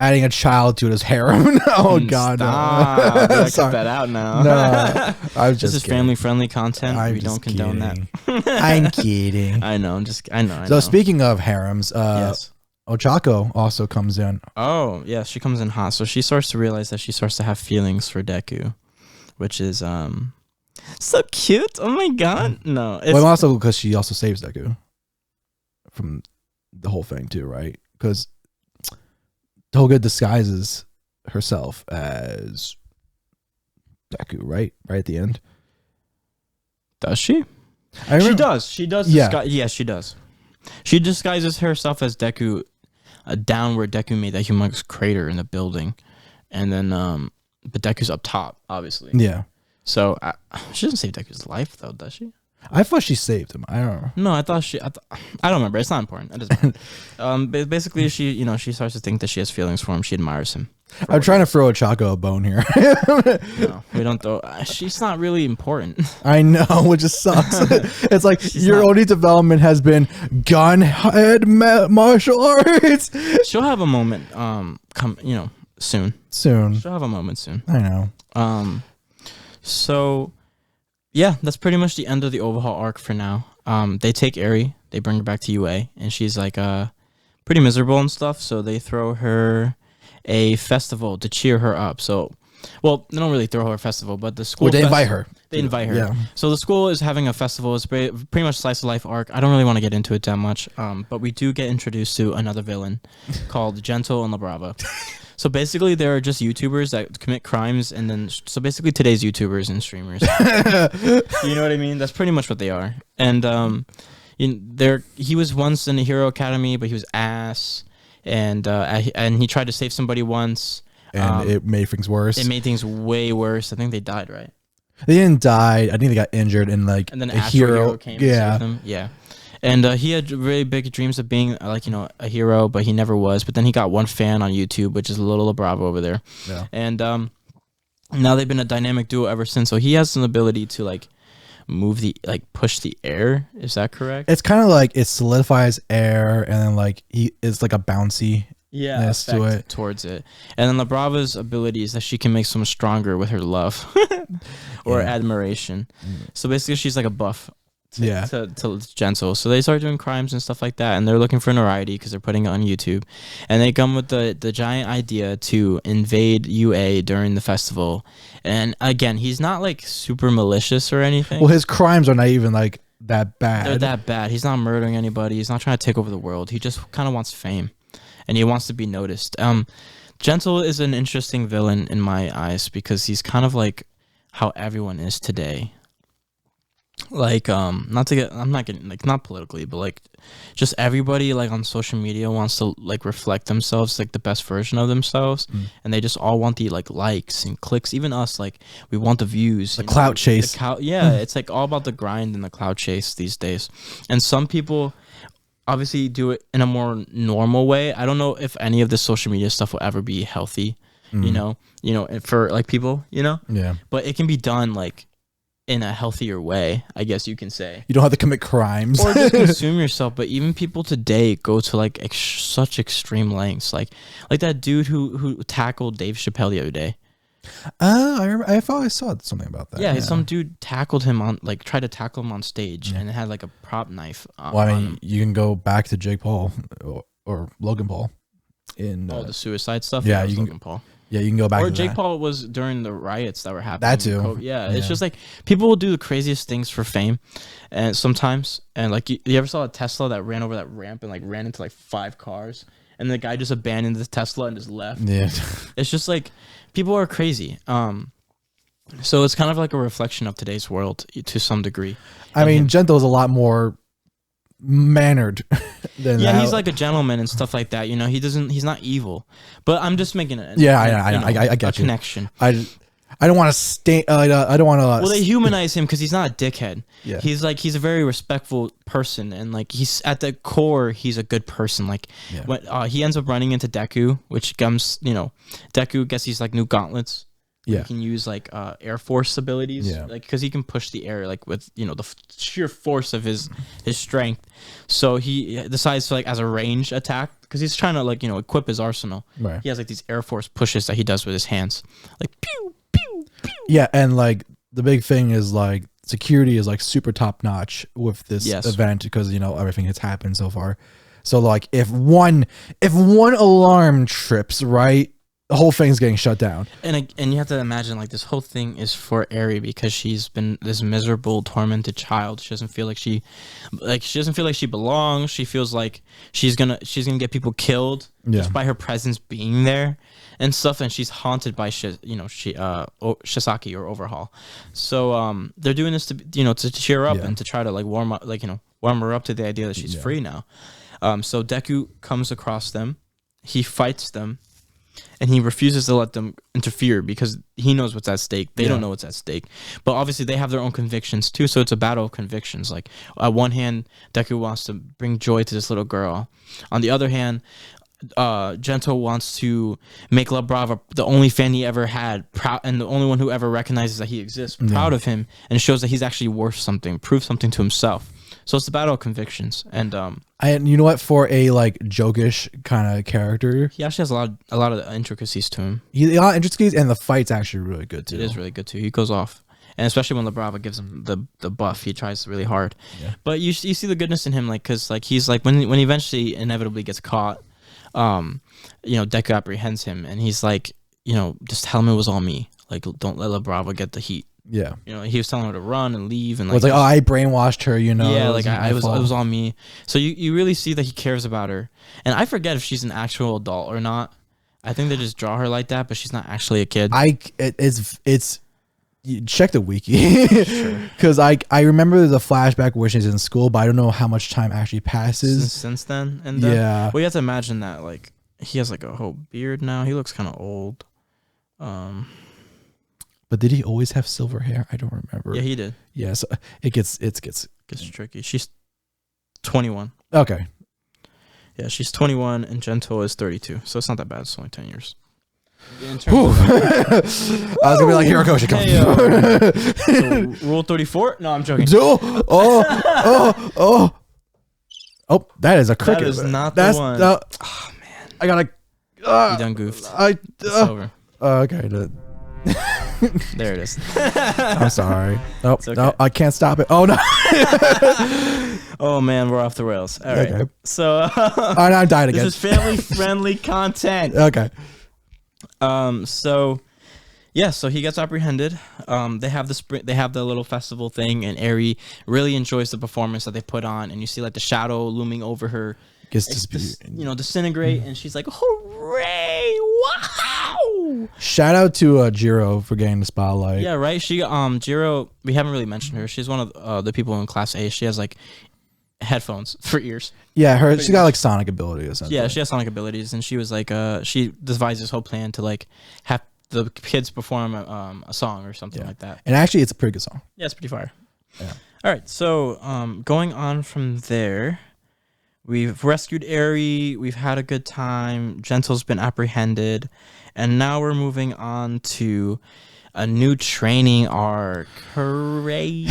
Adding a child to his harem. Oh, God. Stop. No. Cut that out now. No. I'm just This is family-friendly content. We don't condone that. I'm kidding. I know. I know. So, speaking of harems, yes. Ochako also comes in. Oh, yeah. She comes in hot. So, she starts to realize that she starts to have feelings for Deku, which is so cute. Oh, my God. No. Well, also because she also saves Deku from the whole thing, too, right? Because Toga disguises herself as Deku, right? Right at the end. Does she? She does. She does. Yeah. Yes, she does. She disguises herself as Deku down where Deku made that humongous crater in the building. And then, but Deku's up top, obviously. Yeah. So, she doesn't save Deku's life, though, does she? I thought she saved him. I don't know. No, I thought I don't remember. It's not important. It doesn't matter. Basically, she starts to think that she has feelings for him. She admires him. I'm trying to throw a Choco a bone here. No, we don't throw. She's not really important. I know, which just sucks. It's like your only development has been gunhead martial arts. She'll have a moment. Soon. Soon. She'll have a moment soon. I know. So, yeah, that's pretty much the end of the overhaul arc for now. They take Eri, they bring her back to UA, and she's like pretty miserable and stuff. So they throw her a festival to cheer her up. So, well, they don't really throw her a festival, but the school. Well, they invite her. They invite her. Yeah. So the school is having a festival. It's pretty much slice of life arc. I don't really want to get into it that much. But we do get introduced to another villain called Gentle and La Brava. So basically, they're just YouTubers that commit crimes, and then so basically today's YouTubers and streamers. You know what I mean? That's pretty much what they are. And he was once in the Hero Academy, but he was ass, and he tried to save somebody once, and it made things worse. It made things way worse. I think they died, right? They didn't die. I think they got injured, and then a hero came to save them. Yeah. And he had really big dreams of being a hero, but he never was. But then he got one fan on YouTube, which is Little Bravo over there. Yeah. And now they've been a dynamic duo ever since. So he has an ability to push the air. Is that correct? It's kind of like it solidifies air, and then it's like a bouncy. Yeah, to it towards it. And then La Brava's ability is that she can make someone stronger with her love or admiration. So basically, she's like a buff. To Gentle. So they start doing crimes and stuff like that, and they're looking for notoriety because they're putting it on YouTube, and they come with the giant idea to invade UA during the festival. And again, he's not like super malicious or anything. Well, his crimes are not even like that bad. They're that bad. He's not murdering anybody. He's not trying to take over the world. He just kind of wants fame, and he wants to be noticed. Gentle is an interesting villain in my eyes because he's kind of like how everyone is today. Like I'm not getting like not politically, but like just everybody like on social media wants to like reflect themselves like the best version of themselves, and they just all want the likes and clicks. Even us, like we want the views, the clout chase. It's like all about the grind and the clout chase these days. And some people obviously do it in a more normal way. I don't know if any of this social media stuff will ever be healthy, you know, for like people, Yeah. But it can be done like in a healthier way, I guess you can say. You don't have to commit crimes or just consume yourself. But even people today go to like such extreme lengths, like that dude who tackled Dave Chappelle the other day. I remember. I thought I saw something about that. Yeah, some dude tackled him tried to tackle him on stage, and it had like a prop knife. You can go back to Jake Paul or Logan Paul in the suicide stuff. Yeah, you can Logan Paul. Yeah, you can go back. Or to Jake that. Paul was during the riots that were happening. That too. Yeah, it's just like people will do the craziest things for fame, and sometimes, and like you ever saw a Tesla that ran over that ramp and like ran into like 5 cars, and the guy just abandoned the Tesla and just left. Yeah, it's just like people are crazy. So it's kind of like a reflection of today's world to some degree. I mean, Gentle is a lot more mannered than that. He's like a gentleman and stuff like that. He's not evil. But I'm just making it. I got a connection. I don't want to stay. I don't want to. Well, they humanize him because he's not a dickhead. Yeah. He's a very respectful person, and like he's at the core, he's a good person. Like when he ends up running into Deku, which comes, Deku gets these like new gauntlets. Yeah, he can use like Air Force abilities, like because he can push the air like with the sheer force of his strength. So he decides to like as a range attack because he's trying to like equip his arsenal. Right. He has like these Air Force pushes that he does with his hands, like pew pew pew. Yeah, and like the big thing is like security is like super top notch with this event because everything that's happened so far. So like if one alarm trips, right, the whole thing's getting shut down. And you have to imagine like this whole thing is for Eri because she's been this miserable, tormented child. She doesn't feel like she belongs. She feels like she's gonna get people killed just by her presence being there and stuff. And she's haunted by Shisaki or Overhaul. So they're doing this to cheer her up and to try to like warm her up to the idea that she's free now. So Deku comes across them. He fights them. and he refuses to let them interfere because he knows what's at stake. They don't know what's at stake, but obviously they have their own convictions too. So it's a battle of convictions. Like on one hand, Deku wants to bring joy to this little girl. On the other hand, Gento wants to make La Brava the only fan he ever had, proud, and the only one who ever recognizes that he exists, proud of him, and shows that he's actually worth something, prove something to himself. So it's the battle of convictions, and you know what? For a like jokish kind of character, he actually has a lot of intricacies to him. A lot of intricacies, and the fight's actually really good too. It is really good too. He goes off, and especially when La Brava gives him the buff, he tries really hard. Yeah. But you see the goodness in him, like because like he's like when he eventually inevitably gets caught. Deku apprehends him, and he's like, just tell him it was all me. Like, don't let La Brava get the heat. Yeah. He was telling her to run and leave, and like, it's like, I brainwashed her. Yeah, like it was all me. So you really see that he cares about her, and I forget if she's an actual adult or not. I think they just draw her like that, but she's not actually a kid. It's. You check the wiki because I remember there's a flashback where she's in school, but I don't know how much time actually passes since then. And yeah, well, you have to imagine that like he has like a whole beard now. He looks kind of old. But did he always have silver hair? I don't remember. Yeah, he did. Yeah, so it gets tricky. She's 21. Okay. Yeah, she's 21 and Gento is 32, so it's not that bad. It's only 10 years. I was gonna be like, Hirokoshi, come. So, rule 34? No, I'm joking. Oh, that is a cricket. That is not the one. Oh man, I gotta. You done goofed. It's over. Okay. There it is. I'm sorry. Nope. Okay. No, I can't stop it. Oh no. Oh man, we're off the rails. All right. Okay. So I died again. This is family friendly content. Okay. So he gets apprehended. They have the little festival thing, and Eri really enjoys the performance that they put on, and you see like the shadow looming over her disintegrate, and she's like, hooray, wow. Shout out to Jiro for getting the spotlight. Yeah, right. She Jiro, we haven't really mentioned her. She's one of the people in class A. She has like headphones for ears. Yeah, she got like sonic ability or something. Yeah, she has sonic abilities, and she was like she devised this whole plan to like have the kids perform a song or something like that. And actually, it's a pretty good song. Yeah, it's pretty fire. Yeah. All right, so going on from there, we've rescued Eri. We've had a good time. Gento's been apprehended, and now we're moving on to a new training arc. Hooray!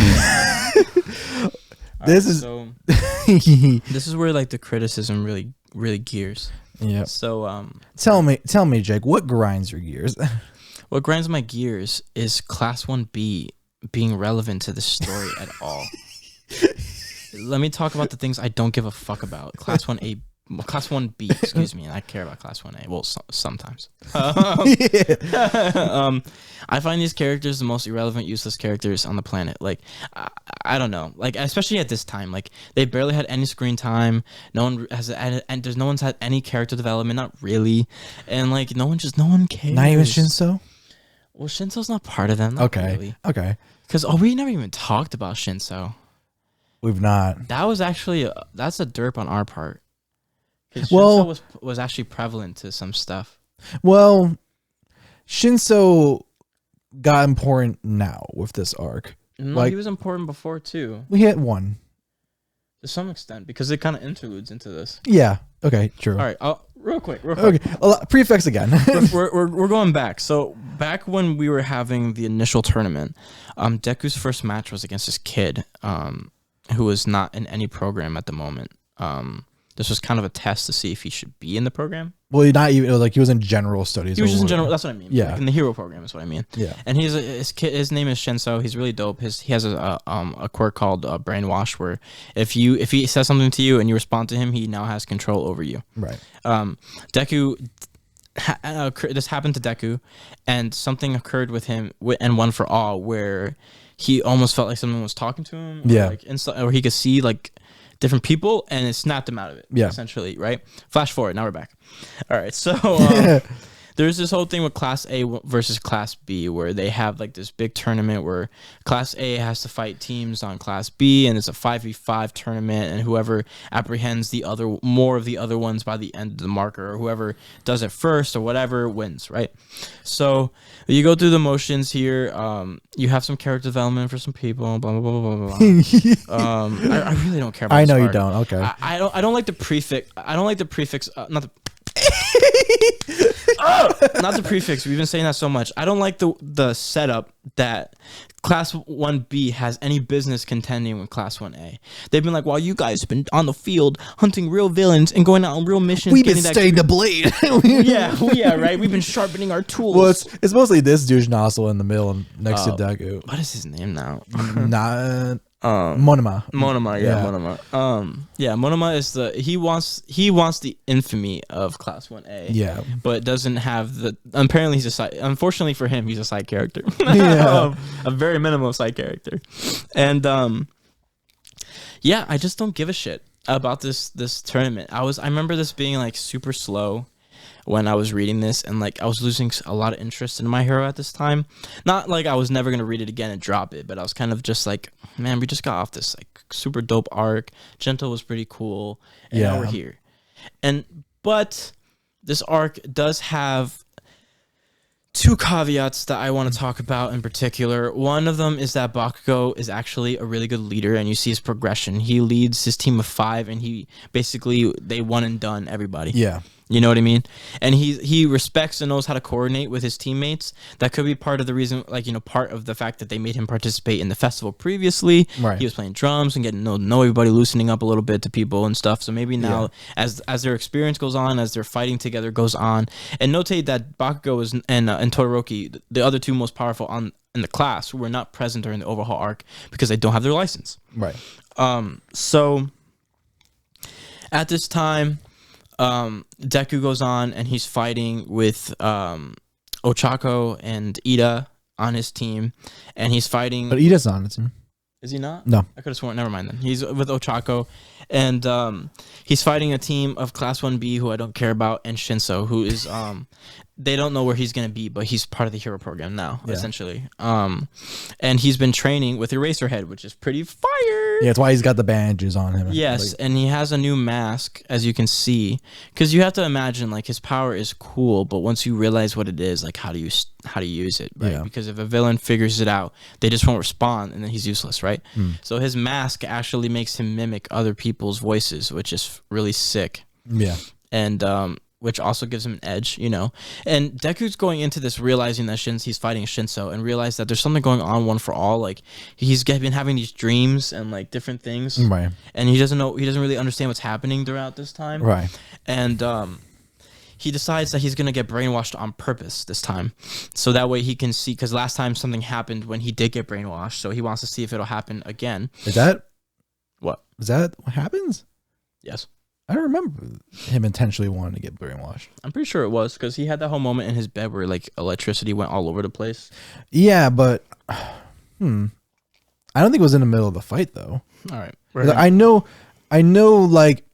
This is where like the criticism really gears. Yeah. So tell me, Jake, what grinds your gears? What grinds my gears is Class 1B being relevant to the story at all. Let me talk about the things I don't give a fuck about. Class 1B, excuse me. I care about Class 1A. Well, sometimes. I find these characters the most irrelevant, useless characters on the planet. Like, I don't know. Like, especially at this time. Like, they barely had any screen time. No one one's had any character development. Not really. And like, no one cares. Not even Shinso? Well, Shinso's not part of them. Okay. Really. Okay. Because we never even talked about Shinso. We've not. That was actually that's a derp on our part. Shinso was actually prevalent to some stuff. Well, Shinso got important now with this arc. No, he was important before too. We hit one. To some extent, because it kind of interludes into this. Yeah. Okay. True. All right. Real quick. Okay. Prefix again. we're going back. So back when we were having the initial tournament, Deku's first match was against this kid, who was not in any program at the moment. This was kind of a test to see if he should be in the program. Well, not even. It was like he was in general studies. He was just in general. That's what I mean. Yeah, like in the hero program is what I mean. Yeah. And his name is Shinso. He's really dope. He has a quirk called Brainwash, where if he says something to you and you respond to him, he now has control over you. Right. Deku. This happened to Deku, and something occurred with him and One for All, where he almost felt like someone was talking to him. Or he could see like different people, and it snapped him out of it. Yeah. Essentially, right? Flash forward. Now we're back. All right. So there's this whole thing with Class A versus Class B, where they have like this big tournament where Class A has to fight teams on Class B, and it's a 5v5 tournament, and whoever apprehends more of the other ones by the end of the marker, or whoever does it first or whatever wins, right? So you go through the motions here. You have some character development for some people. Blah blah blah blah blah. I really don't care about. I know this you part. don't. Okay. I don't like the prefix. I don't like the prefix. Not the. Not the prefix. We've been saying that so much. I don't like the setup that Class 1B has any business contending with Class 1A. They've been like, while you guys have been on the field hunting real villains and going out on real missions. We've been studying the blade. yeah, right. We've been sharpening our tools. Well, it's mostly this douche nozzle in the middle next to Deku. What is his name now? Monoma. Monoma. Monoma is he wants the infamy of Class 1A. Yeah. But doesn't have apparently unfortunately for him, he's a side character. Yeah. A very minimal side character. And I just don't give a shit about this tournament. I remember this being like super slow when I was reading this, and like I was losing a lot of interest in My Hero at this time. Not like I was never gonna read it again and drop it, but I was kind of just like, man, we just got off this like super dope arc. Gento was pretty cool, and now we're here. But this arc does have two caveats that I want to talk about in particular. One of them is that Bakugo is actually a really good leader, and you see his progression. He leads his team of 5, and they one and done everybody. Yeah. You know what I mean? And he respects and knows how to coordinate with his teammates. That could be part of the reason, like, you know, part of the fact that they made him participate in the festival previously. Right. He was playing drums and getting to know everybody, loosening up a little bit to people and stuff. So maybe now, as their experience goes on, as their fighting together goes on, and notate that Bakugo and Todoroki, the other two most powerful in the class, who were not present during the overhaul arc because they don't have their license. Right. So at this time, Deku goes on and he's fighting with Ochako and Ida on his team, and he's fighting. But Ida's on it. Is he not? No. I could have sworn. Never mind then. He's with Ochako, and he's fighting a team of Class 1B who I don't care about, and Shinso, who is they don't know where he's gonna be, but he's part of the hero program now, essentially. And he's been training with Eraserhead, which is pretty fire. Yeah, that's why he's got the bandages on him. Yes, and he has a new mask, as you can see, because you have to imagine, like, his power is cool, but once you realize what it is, like, how do you use it, right? Yeah. Because if a villain figures it out, they just won't respond, and then he's useless, right? So his mask actually makes him mimic other people's voices, which is really sick. Yeah. And which also gives him an edge, you know. And Deku's going into this realizing that he's fighting Shinso, and realize that there's something going on one for all. Like, he's been having these dreams and like different things, right? And he doesn't really understand what's happening throughout this time, right? And he decides that he's gonna get brainwashed on purpose this time, so that way he can see. Because last time something happened when he did get brainwashed, so he wants to see if it'll happen again. Is that what happens? Yes. I don't remember him intentionally wanting to get brainwashed. I'm pretty sure it was, because he had that whole moment in his bed where like electricity went all over the place. Yeah, but I don't think it was in the middle of the fight though. All right. I know, like,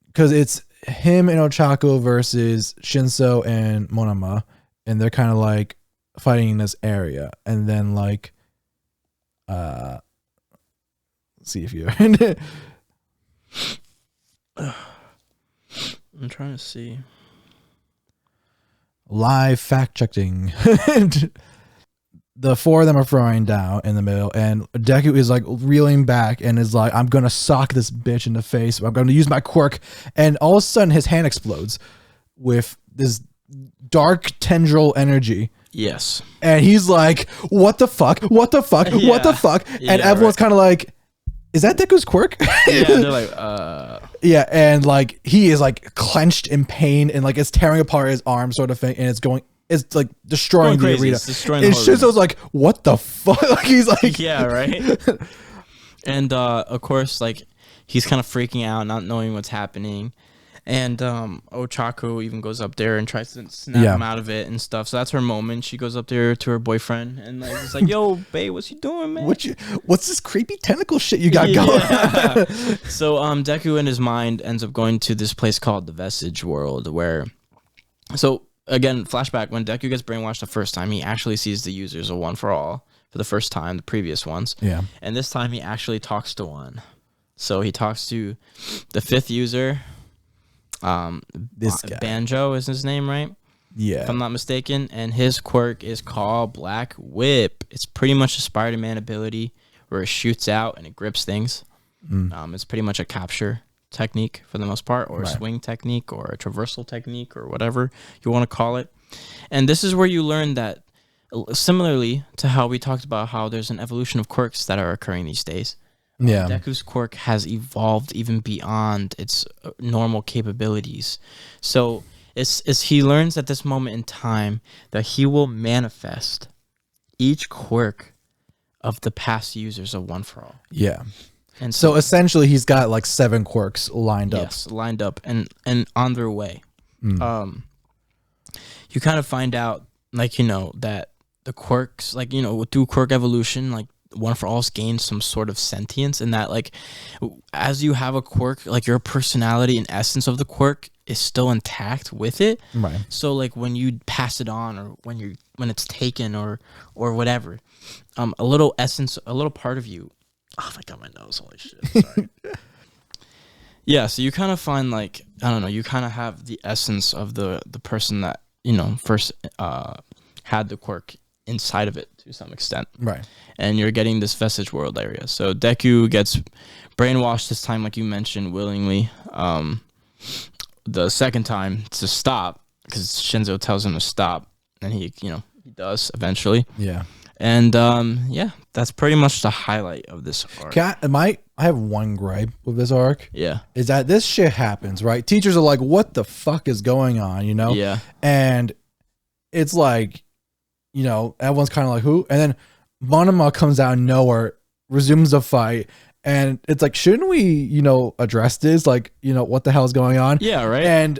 because it's him and Ochako versus Shinso and Monoma, and they're kind of like fighting in this area, and then like, let's see if you. I'm trying to see. Live fact checking. The 4 of them are throwing down in the middle, and Deku is like reeling back and is like, I'm gonna sock this bitch in the face. I'm gonna use my quirk, and all of a sudden his hand explodes with this dark tendril energy. Yes. And he's like, what the fuck? What the fuck? Yeah. What the fuck? And everyone's kind of like, is that Deku's quirk? Yeah, they're like, Yeah, and like he is like clenched in pain, and like it's tearing apart his arm, sort of thing, and it's like destroying the arena. It's destroying and the whole Shinso's like, what the fuck? Like he's like, yeah, right. And of course, like he's kind of freaking out, not knowing what's happening. And Ochako even goes up there and tries to snap him out of it and stuff. So that's her moment. She goes up there to her boyfriend and like it's like, "Yo, babe, what's you doing, man? What's this creepy tentacle shit you got going?" So Deku in his mind ends up going to this place called the Vestige World, where again, flashback, when Deku gets brainwashed the first time, he actually sees the users of One for All for the first time, the previous ones. Yeah. And this time he actually talks to one. So he talks to the 5th user. This guy. Banjo is his name, right? Yeah. If I'm not mistaken. And his quirk is called Black Whip. It's pretty much a Spider-Man ability where it shoots out and it grips things. It's pretty much a capture technique for the most part, or a swing technique, or a traversal technique, or whatever you want to call it. And this is where you learn that, similarly to how we talked about how there's an evolution of quirks that are occurring these days. Yeah. Deku's quirk has evolved even beyond its normal capabilities. So it's he learns at this moment in time that he will manifest each quirk of the past users of One for All. Yeah. And so essentially he's got like 7 quirks lined up. Yes, lined up and on their way. You kind of find out, like, you know, that the quirks, like, you know, through quirk evolution, like, One for All's gained some sort of sentience, and that, like, as you have a quirk, like, your personality and essence of the quirk is still intact with it. Right. So, like, when you pass it on, or when it's taken, or whatever, a little essence, a little part of you. Oh, I got my nose. Holy shit. Sorry. Yeah, so you kind of find, like, I don't know, you kind of have the essence of the person that, you know, first had the quirk inside of it to some extent. Right. And you're getting this vestige world area. So Deku gets brainwashed this time, like you mentioned, willingly. The second time to stop, because Shinzo tells him to stop, and he does eventually. Yeah. And yeah, that's pretty much the highlight of this arc. I have one gripe with this arc. Yeah. Is that this shit happens, right? Teachers are like, what the fuck is going on, you know? Yeah. And it's like, you know, everyone's kind of like, who? And then Monoma comes out of nowhere, resumes the fight, and it's like, shouldn't we, you know, address this? Like, you know, what the hell is going on? Yeah, right. And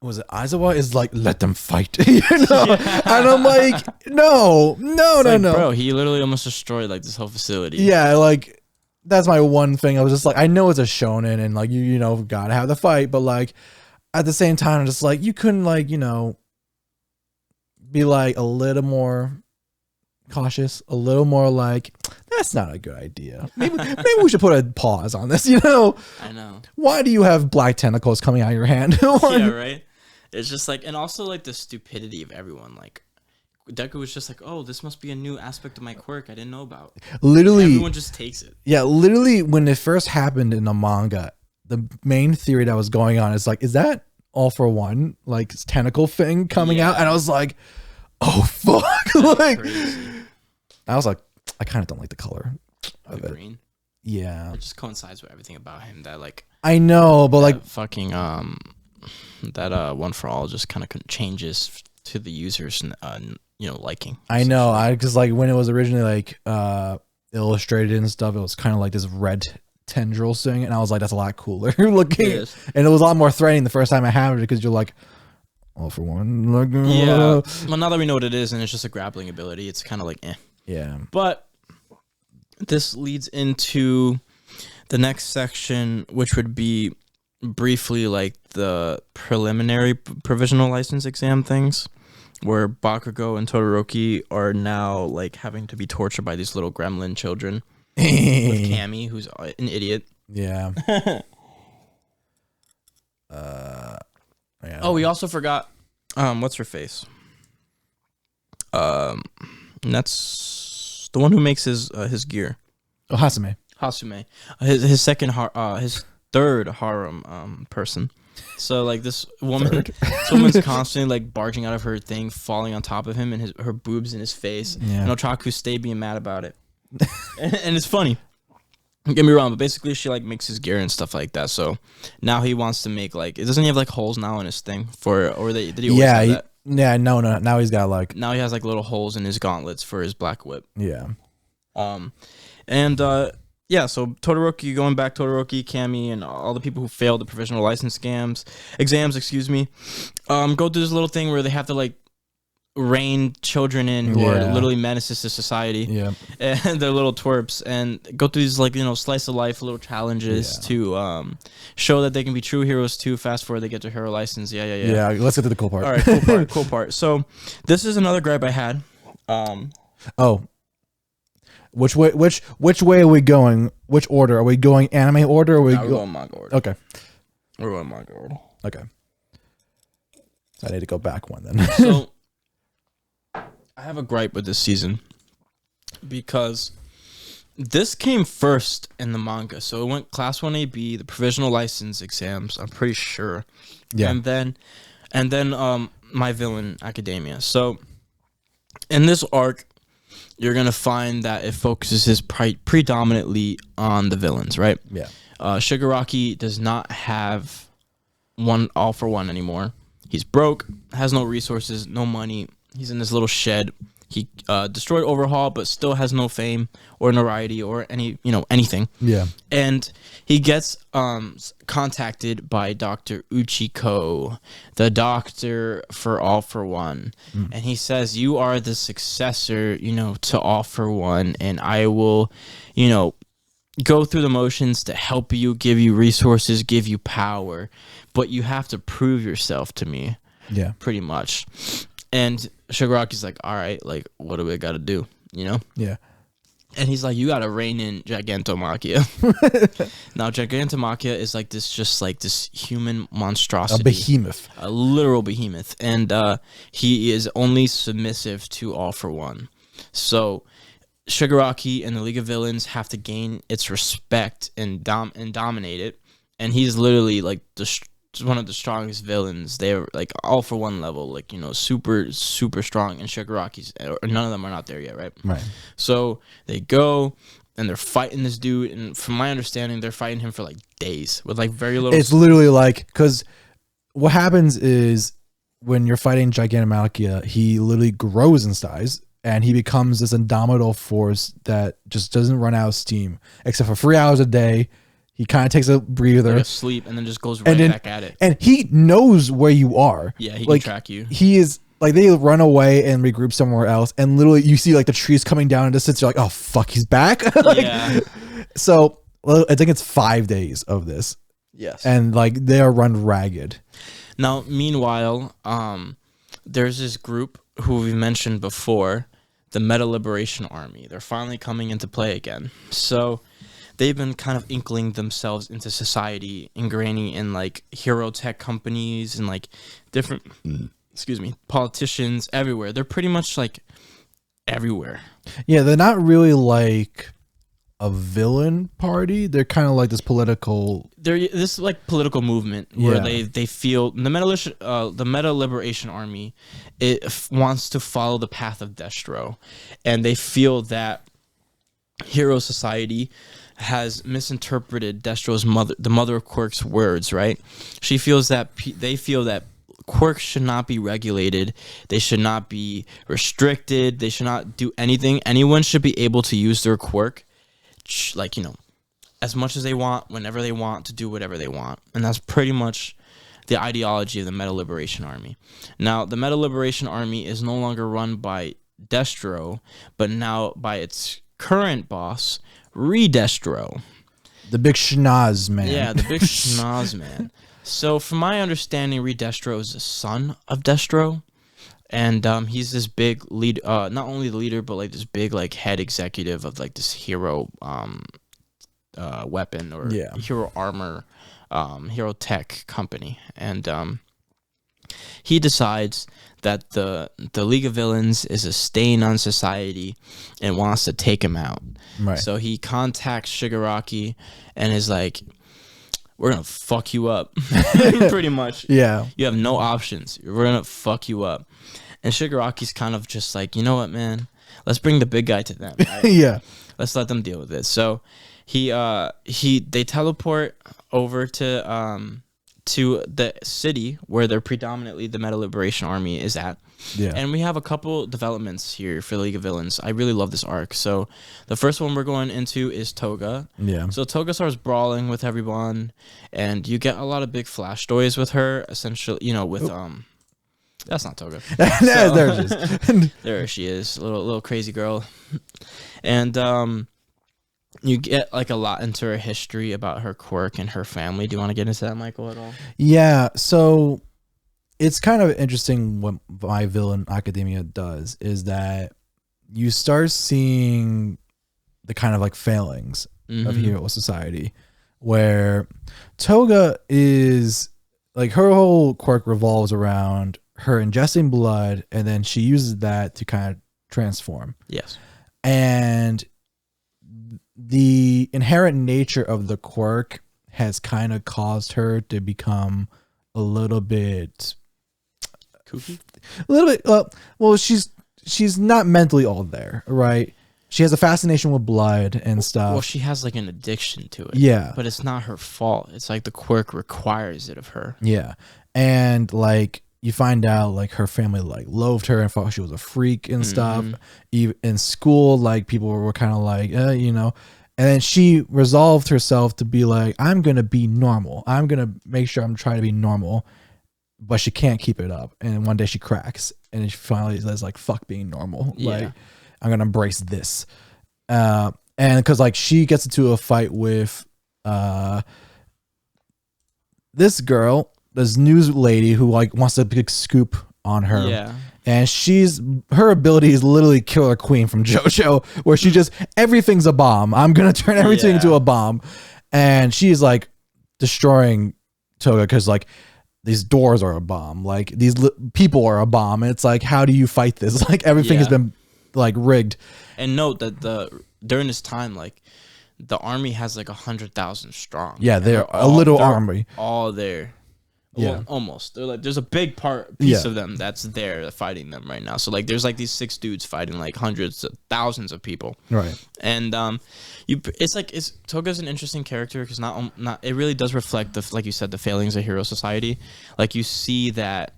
was it Aizawa is like, let them fight, you know? Yeah. And I'm like, no, bro, he literally almost destroyed like this whole facility. Yeah, like that's my one thing. I was just like, I know it's a shonen and like you know, gotta have the fight, but like at the same time, I'm just like, you couldn't, like, you know, be like a little more cautious, a little more like, that's not a good idea. Maybe we should put a pause on this, you know? I know. Why do you have black tentacles coming out of your hand? Yeah, right? It's just like, and also like the stupidity of everyone. Like, Deku was just like, oh, this must be a new aspect of my quirk I didn't know about. Literally. And everyone just takes it. Yeah, literally when it first happened in the manga, the main theory that was going on is like, is that All for One, like, tentacle thing coming out? And I was like, oh, fuck. Like, crazy. I was like, I kind of don't like the color of it. Green? Yeah. It just coincides with everything about him that, like, I know, but like fucking that One for All just kind of changes to the users you know, liking. I know, because like when it was originally like illustrated and stuff, it was kind of like this red tendril thing, and I was like, that's a lot cooler looking, and it was a lot more threatening the first time I had it, because you're like, All for One, like, yeah. Well, now that we know what it is, and it's just a grappling ability, it's kind of like, eh. Yeah. But this leads into the next section, which would be briefly like the preliminary provisional license exam things, where Bakugo and Todoroki are now like having to be tortured by these little gremlin children with Cammy, who's an idiot. Yeah. Yeah. Oh, we also forgot what's her face? And that's the one who makes his gear. Oh, Hasume. His second his third harem person. So like this woman's constantly like barging out of her thing, falling on top of him, and her boobs in his face. Yeah. And Ochaku stay being mad about it. and it's funny. Don't get me wrong, but basically she like makes his gear and stuff like that. So now he wants to make like, it doesn't he have like holes now in his thing did he always have that? Yeah, no. Now he's got like, now he has like little holes in his gauntlets for his black whip. Yeah. Yeah, so Todoroki, Cammy, and all the people who failed the provisional license exams, go through this little thing where they have to like rein children in who are literally menaces to society. Yeah. And they're little twerps and go through these like, slice of life little challenges to show that they can be true heroes too. Fast forward, they get their hero license. Yeah. Let's get to the cool part. All right, cool part. So this is another gripe I had. Which way are we going? Which order? Are we going anime order or we're going manga order. Okay. We're going manga order. Okay. So I need to go back one then. So I have a gripe with this season because this came first in the manga. So it went Class 1AB, the provisional license exams, I'm pretty sure. Yeah. And then My Villain Academia. So in this arc, you're going to find that it focuses predominantly on the villains, right? Yeah. Shigaraki does not have one all for one anymore. He's broke, has no resources, no money. He's in this little shed. He destroyed Overhaul, but still has no fame or notoriety or anything. Yeah. And he gets contacted by Dr. Uchiko, the doctor for All for One. And he says, you are the successor, to All for One, and I will, go through the motions to help you, give you resources, give you power, but you have to prove yourself to me. Yeah. Pretty much. And Shigaraki's like, all right, like, what do we got to do? Yeah. And he's like, you got to rein in Gigantomachia. Now, Gigantomachia is like this human monstrosity. A behemoth. A literal behemoth. And he is only submissive to All for One. So Shigaraki and the League of Villains have to gain its respect and dominate it. And he's literally like one of the strongest villains. They're like All for One level, like super super strong. And Shigaraki's, none of them are not there yet, right? Right. So they go and they're fighting this dude, and from my understanding, they're fighting him for like days with like very little. It's literally like, because what happens is when you're fighting Gigantomachia, he literally grows in size and he becomes this indomitable force that just doesn't run out of steam, except for 3 hours a day. He kind of takes a breather, like sleep, and then just goes right back at it. And he knows where you are. Yeah, he can track you. He is like, they run away and regroup somewhere else, and literally you see like the trees coming down in distance. You're like, oh fuck, he's back. Yeah. So I think it's 5 days of this. Yes. And like they are run ragged. Now, meanwhile, there's this group who we mentioned before, the Meta Liberation Army. They're finally coming into play again. So they've been kind of inkling themselves into society, ingraining in like hero tech companies and like different, politicians everywhere. They're pretty much like everywhere. Yeah, they're not really like a villain party. They're kind of like this political. This like political movement where they feel the Meta Liberation Army. It wants to follow the path of Destro, and they feel that Hero Society has misinterpreted Destro's the mother of Quirk's words. Right? She feels that they feel that quirks should not be regulated. They should not be restricted. They should not do anything. Anyone should be able to use their quirk, like, as much as they want, whenever they want, to do whatever they want. And that's pretty much the ideology of the Meta Liberation Army. Now, the Meta Liberation Army is no longer run by Destro, but now by its current boss, Redestro. The big schnoz man. Yeah, the big schnoz man. So, from my understanding, Redestro is the son of Destro. And he's this big lead, not only the leader, but like this big like head executive of like this hero weapon or hero armor, hero tech company. And he decides that the League of Villains is a stain on society and wants to take him out. Right. So he contacts Shigaraki and is like, we're going to fuck you up. Pretty much. Yeah. You have no options. We're going to fuck you up. And Shigaraki's kind of just like, you know what, man? Let's bring the big guy to them. Right? Yeah. Let's let them deal with it. So they teleport over to the city where they're predominantly the Meta Liberation Army is at. Yeah. And we have a couple developments here for the League of Villains. I really love this arc. So the first one we're going into is Toga. Yeah. So Toga starts brawling with everyone, and you get a lot of big flash stories with her, essentially, with That's not Toga. There she is. There she is, little crazy girl, and you get like a lot into her history about her quirk and her family. Do you want to get into that, Michael, at all? Yeah, so it's kind of interesting what My Villain Academia does is that you start seeing the kind of like failings of Hero Society, where Toga is like her whole quirk revolves around her ingesting blood, and then she uses that to kind of transform. Yes. And the inherent nature of the quirk has kind of caused her to become a little bit Kooky? A little bit well, she's not mentally all there, right? She has a fascination with blood and stuff. Well, she has like an addiction to it. Yeah. But it's not her fault. It's like the quirk requires it of her. Yeah. And like you find out like her family like loathed her and thought she was a freak and stuff. Even in school, like people were kind of like, you know, and then she resolved herself to be like, I'm going to be normal. I'm going to make sure I'm trying to be normal, but she can't keep it up. And one day she cracks and she finally says like, fuck being normal. Yeah. Like I'm going to embrace this. And cause like she gets into a fight with, this girl, this news lady who like wants a big scoop on her. Yeah. And her ability is literally Killer Queen from JoJo, where she just, everything's a bomb. I'm going to turn everything into a bomb. And she's like destroying Toga because like these doors are a bomb. Like these people are a bomb. And it's like, how do you fight this? Like everything has been like rigged. And note that during this time, like the army has like 100,000 strong. Yeah, they're a little army. All there. Yeah, well, almost. They're like there's a big piece of them that's there fighting them right now. So like there's like these 6 dudes fighting like hundreds of thousands of people. Right. And Toga's an interesting character because not it really does reflect like you said, the failings of Hero Society. Like you see that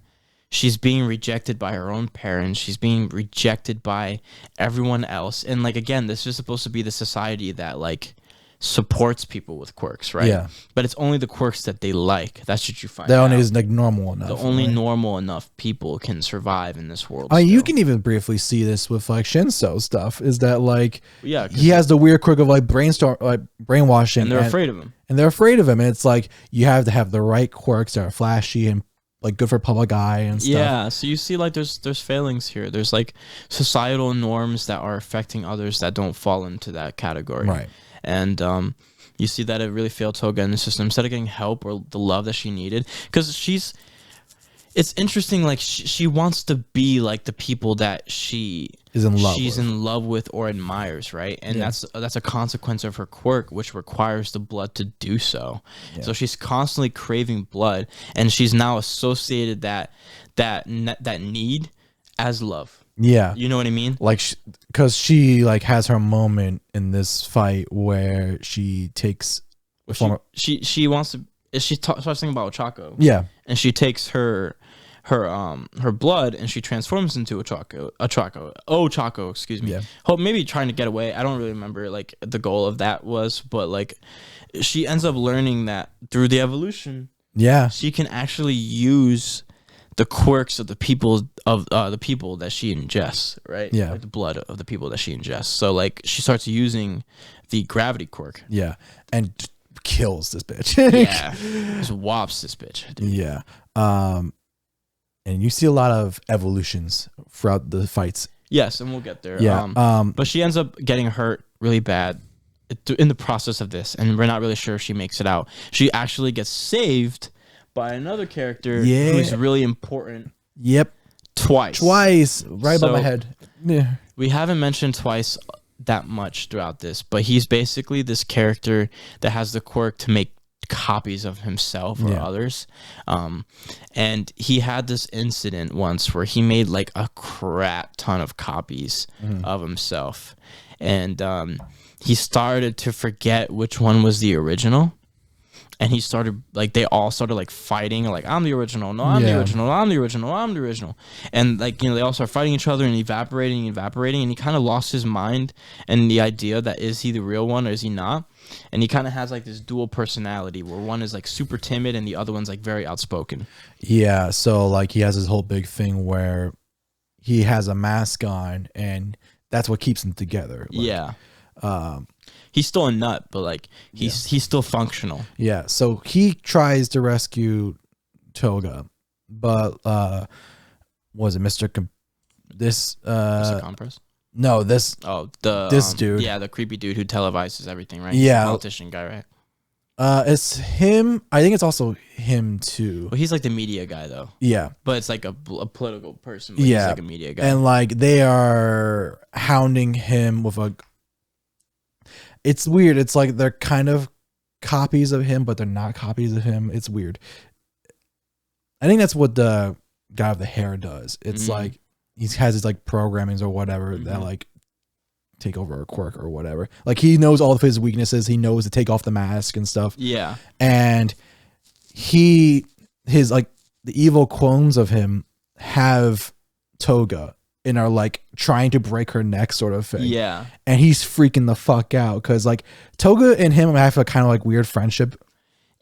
she's being rejected by her own parents. She's being rejected by everyone else. And like again, this is supposed to be the society that like supports people with quirks, right? Yeah. But it's only the quirks that they like. That's what you find. That only is like normal enough. The only normal enough people can survive in this world. You can even briefly see this with like Shinso stuff. Is that like he has the weird quirk of like brainwashing, and they're afraid of him. And they're afraid of him. And it's like you have to have the right quirks that are flashy and like good for public eye and stuff. Yeah, so you see like there's failings here. There's like societal norms that are affecting others that don't fall into that category. Right. And you see that it really failed Toga in the system. Instead of getting help or the love that she needed, because it's interesting. Like she wants to be like the people that she's in love with or admires, right? And that's a consequence of her quirk, which requires the blood to do so. Yeah. So she's constantly craving blood, and she's now associated that need as love. Yeah, you know what I mean. Like, because she like has her moment in this fight where she takes. She wants to. She starts thinking about Ochako. Yeah, and she takes her blood and she transforms into Ochako. Excuse me. Yeah. Maybe trying to get away. I don't really remember like the goal of that was, but like she ends up learning that through the evolution. Yeah, she can actually use the quirks of the people that she ingests, right? Yeah, like the blood of the people that she ingests. So like she starts using the gravity quirk. Yeah, and kills this bitch. Yeah, just whops this bitch. Dude. Yeah, and you see a lot of evolutions throughout the fights. Yes, and we'll get there. Yeah, but she ends up getting hurt really bad in the process of this, and we're not really sure if she makes it out. She actually gets saved by another character who's really important. Yep. Twice. Right above my head. Yeah. We haven't mentioned Twice that much throughout this, but he's basically this character that has the quirk to make copies of himself or others. And he had this incident once where he made like a crap ton of copies of himself. And he started to forget which one was the original. And he started like they all started like fighting like I'm the original, no I'm the original, I'm the original, I'm the original, and like they all start fighting each other and evaporating, and he kind of lost his mind and the idea that is he the real one or is he not. And he kind of has like this dual personality where one is like super timid and the other one's like very outspoken. Yeah, so like he has this whole big thing where he has a mask on and that's what keeps him together. Like, yeah. He's still a nut, but like he's still functional. Yeah, so he tries to rescue Toga, but was it Mr. Mr. Compress? No, this dude. Yeah, the creepy dude who televises everything, right? Yeah. The politician guy, right? It's him. I think it's also him too. Well, he's like the media guy though. Yeah. But it's like a political person, but yeah. he's like a media guy. And like they are hounding him with a it's weird. It's like they're kind of copies of him, but they're not copies of him. It's weird. I think that's what the guy with the hair does. It's like he has his like programmings or whatever that like take over a quirk or whatever. Like he knows all of his weaknesses. He knows to take off the mask and stuff. Yeah. And his like the evil clones of him have Toga and are like trying to break her neck sort of thing. Yeah. And he's freaking the fuck out because like Toga and him have a kind of like weird friendship.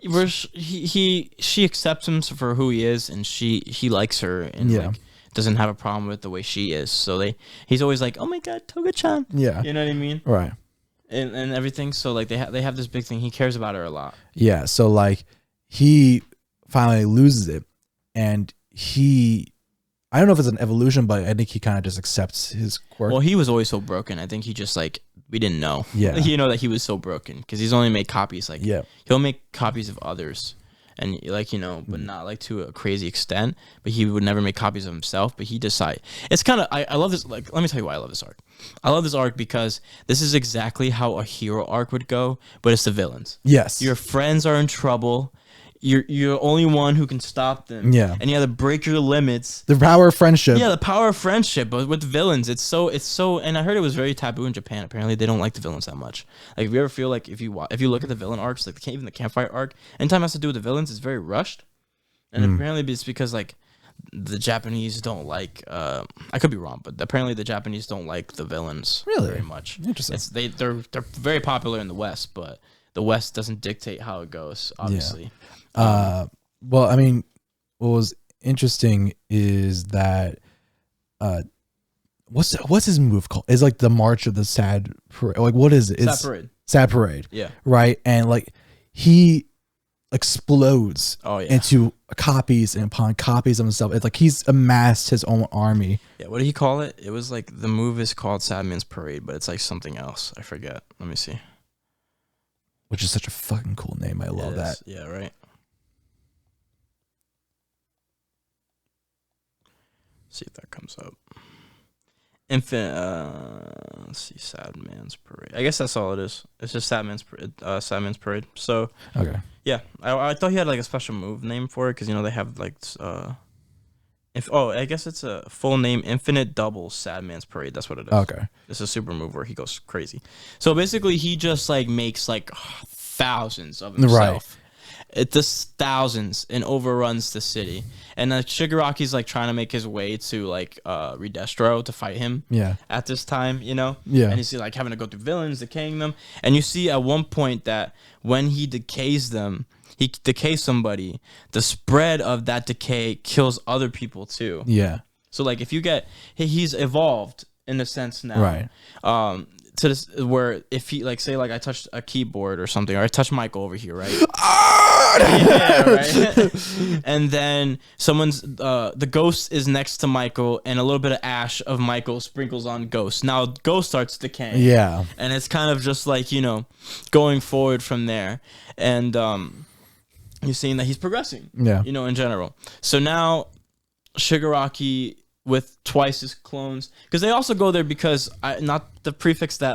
Where she accepts him for who he is, and he likes her, and like doesn't have a problem with the way she is. So he's always like, oh my god, Toga-chan. Yeah. You know what I mean? Right. And everything. So like they have this big thing. He cares about her a lot. Yeah. So like he finally loses it, and I don't know if it's an evolution, but I think he kind of just accepts his quirk. Well, he was always so broken. I think he just like we didn't know. Yeah. You know that he was so broken because he's only made copies. Like he'll make copies of others, and like but not like to a crazy extent. But he would never make copies of himself. But he decided it's kind of I love this. Like let me tell you why I love this arc. I love this arc because this is exactly how a hero arc would go, but it's the villains. Yes. Your friends are in trouble. You're the only one who can stop them. Yeah. And you have to break your limits. The power of friendship. Yeah, the power of friendship. But with villains, it's so and I heard it was very taboo in Japan. Apparently they don't like the villains that much. Like if you ever feel like if you look at the villain arcs, like even the campfire arc, anytime it has to do with the villains, it's very rushed. And apparently it's because like the Japanese don't like I could be wrong, but apparently the Japanese don't like the villains very much. Interesting. They're very popular in the West, but the West doesn't dictate how it goes, obviously. Well, I mean, what was interesting is that what's his move called? It's like the March of the Sad Parade. Like what is it? It's Sad Parade. Sad Parade. Yeah. Right? And like he explodes into copies and upon copies of himself. It's like he's amassed his own army. Yeah, what did he call it? It was like the move is called Sad Man's Parade, but it's like something else. I forget. Let me see. Which is such a fucking cool name. I love that. Yeah, right. See if that comes up. Let's see, Sad Man's Parade. I guess that's all it is. It's just Sad Man's Parade. So okay, yeah, I thought he had like a special move name for it because they have like I guess it's a full name, Infinite Double Sad Man's Parade. That's what it is. Okay, it's a super move where he goes crazy. So basically, he just like makes like thousands of himself. Right. It just thousands and overruns the city. And Shigaraki's like trying to make his way to like Redestro to fight him. Yeah. At this time, Yeah. And he's like having to go through villains, decaying them. And you see at one point that when he decays them, he decays somebody, the spread of that decay kills other people too. Yeah. So like if you get he's evolved in a sense now. Right. To this where if he like say like I touched a keyboard or something, or I touched Michael over here, right? Yeah, right. And then someone's the ghost is next to Michael, and a little bit of ash of Michael sprinkles on Ghost. Now Ghost starts decaying. Yeah. And it's kind of just like going forward from there, and you're seeing that he's progressing. Yeah. In general. So now Shigaraki with twice his clones, because they also go there because not the prefix that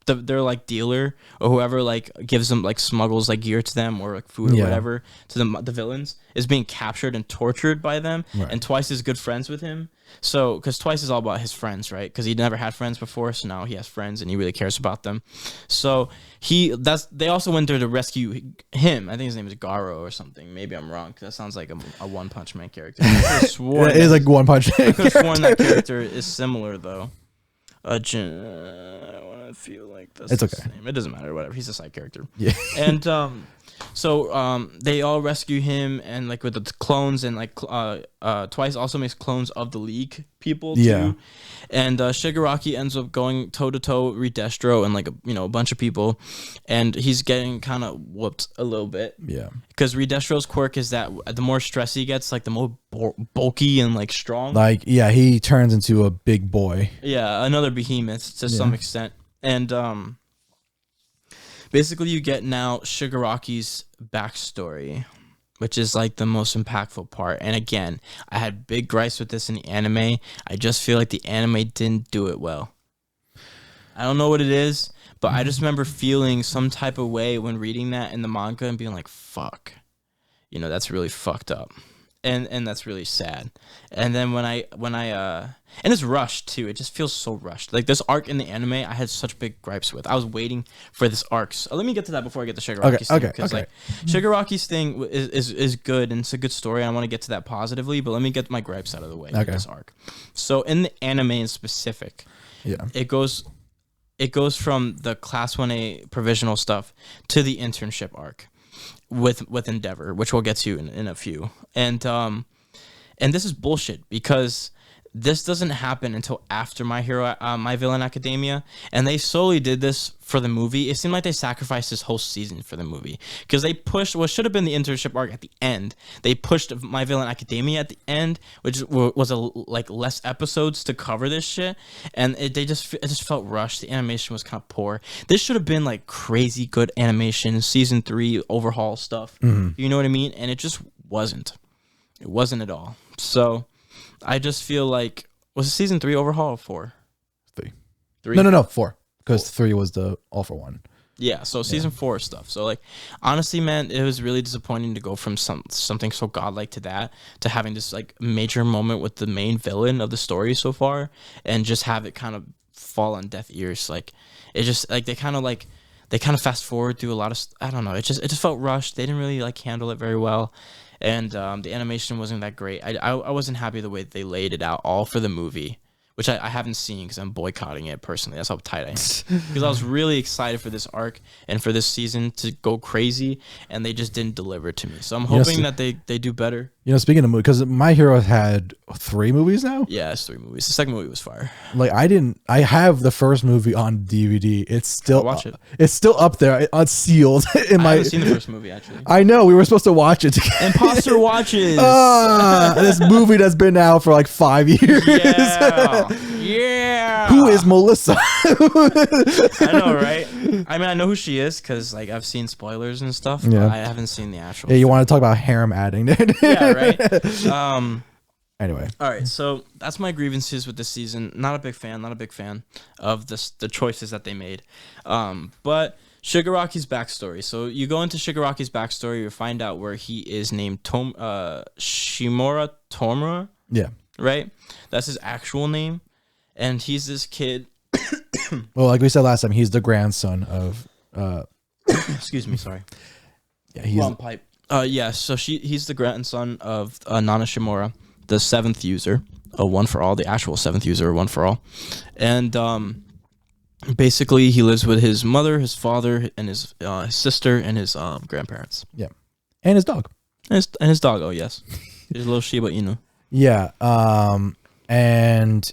their like dealer or whoever like gives them like smuggles like gear to them or like food or whatever to the villains is being captured and tortured by them, and Twice is good friends with him. So because Twice is all about his friends, right? Because he never had friends before, so now he has friends and he really cares about them. So they also went there to rescue him. I think his name is Garo or something. Maybe I'm wrong because that sounds like a One Punch Man character. I it is like One Punch Man. I could have sworn that character is similar though. I want to feel like that's It's his okay. name. It doesn't matter. Whatever. He's a side character. Yeah. And so they all rescue him, and like with the clones, and like Twice also makes clones of the League people too. Yeah. And Shigaraki ends up going toe to toe with Destro and like a bunch of people, and he's getting kind of whooped a little bit. Yeah. Because Destro's quirk is that the more stress he gets, like the more bulky and like strong. Like, yeah, he turns into a big boy. Yeah, another behemoth to some extent. And basically you get now Shigaraki's backstory, which is like the most impactful part. And again, I had big gripes with this in the anime. I just feel like the anime didn't do it well. I don't know what it is, but I just remember feeling some type of way when reading that in the manga and being like, fuck, that's really fucked up. And that's really sad. And then when I and it's rushed too. It just feels so rushed. Like this arc in the anime, I had such big gripes with. I was waiting for this arc. So let me get to that before I get to Shigaraki's thing. Because like Shigaraki's thing is good, and it's a good story. And I want to get to that positively, but let me get my gripes out of the way with this arc. So in the anime in specific, it goes from the Class 1A provisional stuff to the internship arc with Endeavor, which we'll get to in a few. And this is bullshit because this doesn't happen until after My Villain Academia, and they solely did this for the movie. It seemed like they sacrificed this whole season for the movie because they pushed what should have been the internship arc at the end. They pushed My Villain Academia at the end, which was like less episodes to cover this shit, and it just felt rushed. The animation was kind of poor. This should have been like crazy good animation, season 3 overhaul stuff. You know what I mean? And it just wasn't. It wasn't at all. So I just feel like, was it season 3 overhaul or 4? 3. 3? No, 4. Because 3 was the All for One. Yeah, so season 4 stuff. So like, honestly, man, it was really disappointing to go from something so godlike to that, to having this like major moment with the main villain of the story so far, and just have it kind of fall on deaf ears. Like, it just like they kind of fast forward through a lot of I don't know. It just felt rushed. They didn't really like handle it very well. And the animation wasn't that great. I wasn't happy the way they laid it out all for the movie, which I haven't seen because I'm boycotting it personally. That's how tight I am. Because I was really excited for this arc and for this season to go crazy, and they just didn't deliver to me. So I'm hoping that they do better. Speaking of movies, because My Hero had 3 movies now? Yeah, it's 3 movies. The second movie was fire. Like, I have the first movie on DVD. It's still watch it. It's still up there, unsealed. I haven't seen the first movie, actually. I know, we were supposed to watch it together. Imposter watches. This movie that's been out for like 5 years. Yeah. Who is Melissa? I know, right? I mean, I know who she is because like I've seen spoilers and stuff, but I haven't seen the actual. Yeah, you want to talk about harem adding? Yeah, right. Anyway, all right. So that's my grievances with this season. Not a big fan of the choices that they made. But Shigaraki's backstory. So you go into Shigaraki's backstory, you find out where he is named Shimura Tomura. Yeah. Right. That's his actual name, and he's this kid. Well, like we said last time, he's the grandson of. Excuse me. Sorry. Yeah, he's wrong pipe. So he's the grandson of Nana Shimura, the 7th user of One for All, the actual 7th user of One for All. And basically he lives with his mother, his father, and his sister, and his grandparents. Yeah. And his dog. And his dog, oh yes. His little Shiba Inu. Yeah. And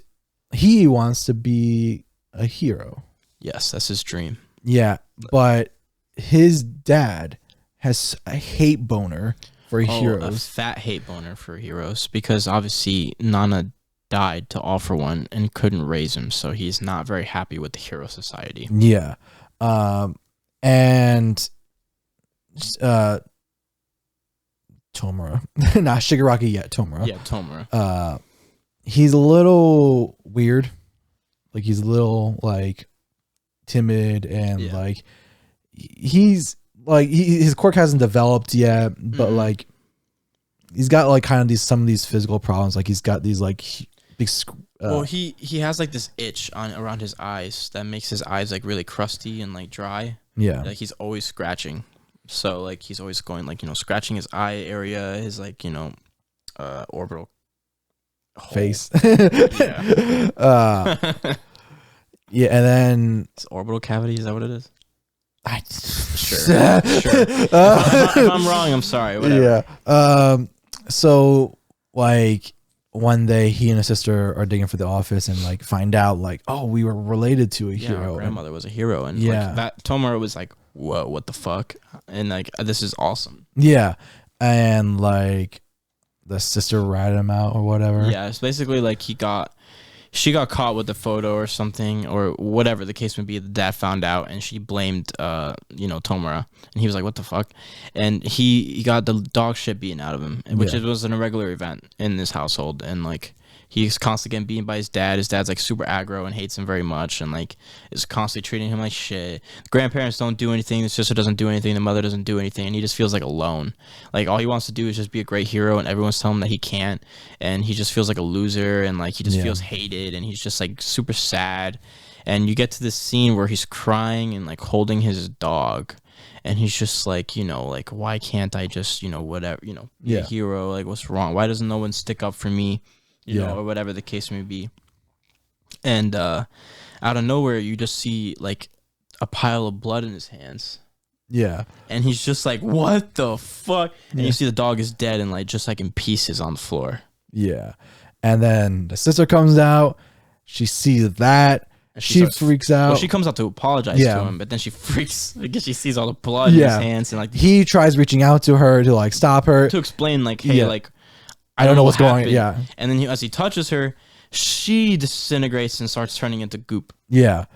he wants to be a hero. Yes, that's his dream. Yeah, but his dad has a hate boner for heroes. A fat hate boner for heroes, because obviously Nana died to All for One and couldn't raise him, so he's not very happy with the hero society. Yeah. And Tomura. Not Shigaraki yet, Tomura. Yeah, Tomura. He's a little weird. Like, he's a little like timid, and like he's like his quirk hasn't developed yet, but like he's got like kind of some of these physical problems. Like, he's got these like big well, he has like this itch around his eyes that makes his eyes like really crusty and like dry. Yeah. Like, he's always scratching. So like he's always going like, scratching his eye area, his like, orbital face. Yeah, and then It's orbital cavity. Is that what it is? Sure. If I'm wrong, I'm sorry. Whatever. Yeah. So like one day he and his sister are digging for the office and like find out like, oh, we were related to a hero. Our grandmother was a hero, and yeah, like that Tomura was like, whoa, what the fuck? And like this is awesome. Yeah. And like the sister ratted him out or whatever. Yeah, it's basically like she got caught with the photo or something or whatever the case may be. The dad found out and she blamed Tomura, and he was like, what the fuck? And he got the dog shit beaten out of him, which was an irregular event in this household. And like he's constantly getting beaten by his dad. His dad's like super aggro and hates him very much, and like is constantly treating him like shit. The grandparents don't do anything. The sister doesn't do anything. The mother doesn't do anything, and he just feels like alone. Like all he wants to do is just be a great hero, and everyone's telling him that he can't, and he just feels like a loser, and like he just feels hated, and he's just like super sad. And you get to this scene where he's crying and like holding his dog, and he's just like, like, why can't I just, whatever, be a hero? Like, what's wrong? Why doesn't no one stick up for me? You know, or whatever the case may be. And out of nowhere, you just see like a pile of blood in his hands. Yeah. And he's just like, what the fuck? And you see the dog is dead and like just like in pieces on the floor. Yeah. And then the sister comes out. She sees that. She freaks out. Well, she comes out to apologize to him, but then she freaks because she sees all the blood in his hands. And like he tries reaching out to her to like stop her. To explain like, hey, like, I don't know what's going on. Yeah. And then as he touches her, she disintegrates and starts turning into goop. Yeah.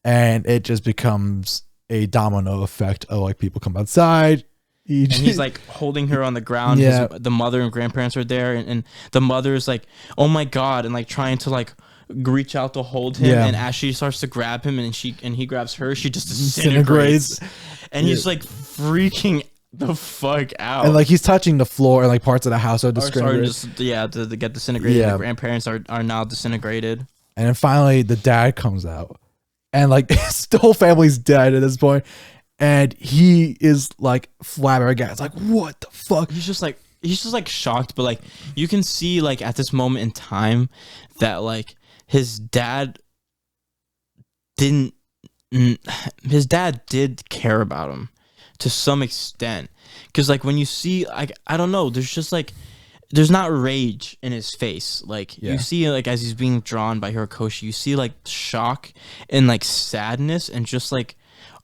And it just becomes a domino effect of like people come outside. And he's like holding her on the ground. Yeah. The mother and grandparents are there. And the mother is like, oh my God. And like trying to like reach out to hold him. And as she starts to grab him and he grabs her, she just disintegrates. And he's like freaking the fuck out. And like he's touching the floor and like parts of the house are disintegrated. To get disintegrated. Yeah. The grandparents are now disintegrated. And then finally the dad comes out. And like the whole family's dead at this point. And he is like flabbergasted. Like, what the fuck? He's just like shocked, but like you can see like at this moment in time that like his dad did care about him to some extent. Because like when you see, like, I don't know, there's just like, there's not rage in his face. Like you see like as he's being drawn by Horikoshi, you see like shock and like sadness and just like,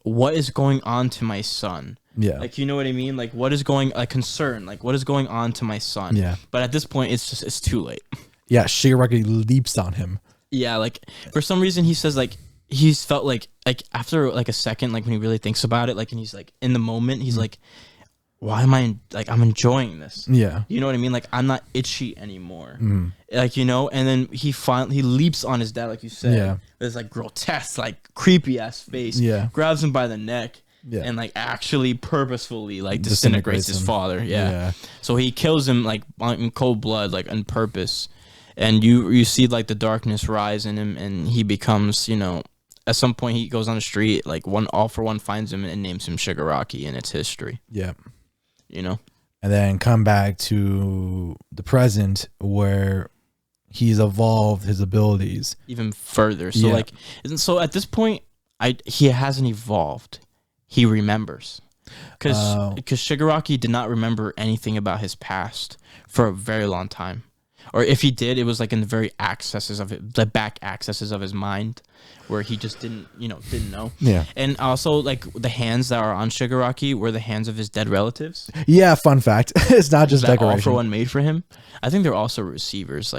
what is going on to my son? Yeah. Like, you know what I mean? Like what is going, like concern, like what is going on to my son? Yeah. But at this point it's too late. Yeah. Shigaraki leaps on him. Yeah. Like for some reason he says like, he's felt like after like a second, like when he really thinks about it, like, and he's like in the moment, he's like, why am I like, I'm enjoying this. Yeah. You know what I mean? Like I'm not itchy anymore. Like, you know, and then he leaps on his dad, like you said. Yeah. With this like grotesque, like creepy ass face. Yeah. Grabs him by the neck. Yeah. And like actually purposefully like disintegrates his father. Yeah. So he kills him like in cold blood, like on purpose. And you see like the darkness rise in him, and he becomes, you know, at some point he goes on the street, like All For One finds him and names him Shigaraki, and it's history. Yeah. You know? And then come back to the present where he's evolved his abilities even further. So like, so at this point, he hasn't evolved. He remembers. Because Shigaraki did not remember anything about his past for a very long time. Or if he did, it was like in the very the back accesses of his mind, where he just didn't know. Yeah. And also, like, the hands that are on Shigaraki were the hands of his dead relatives. Yeah, fun fact. It's not just decoration. All For One made for him. I think they're also receivers,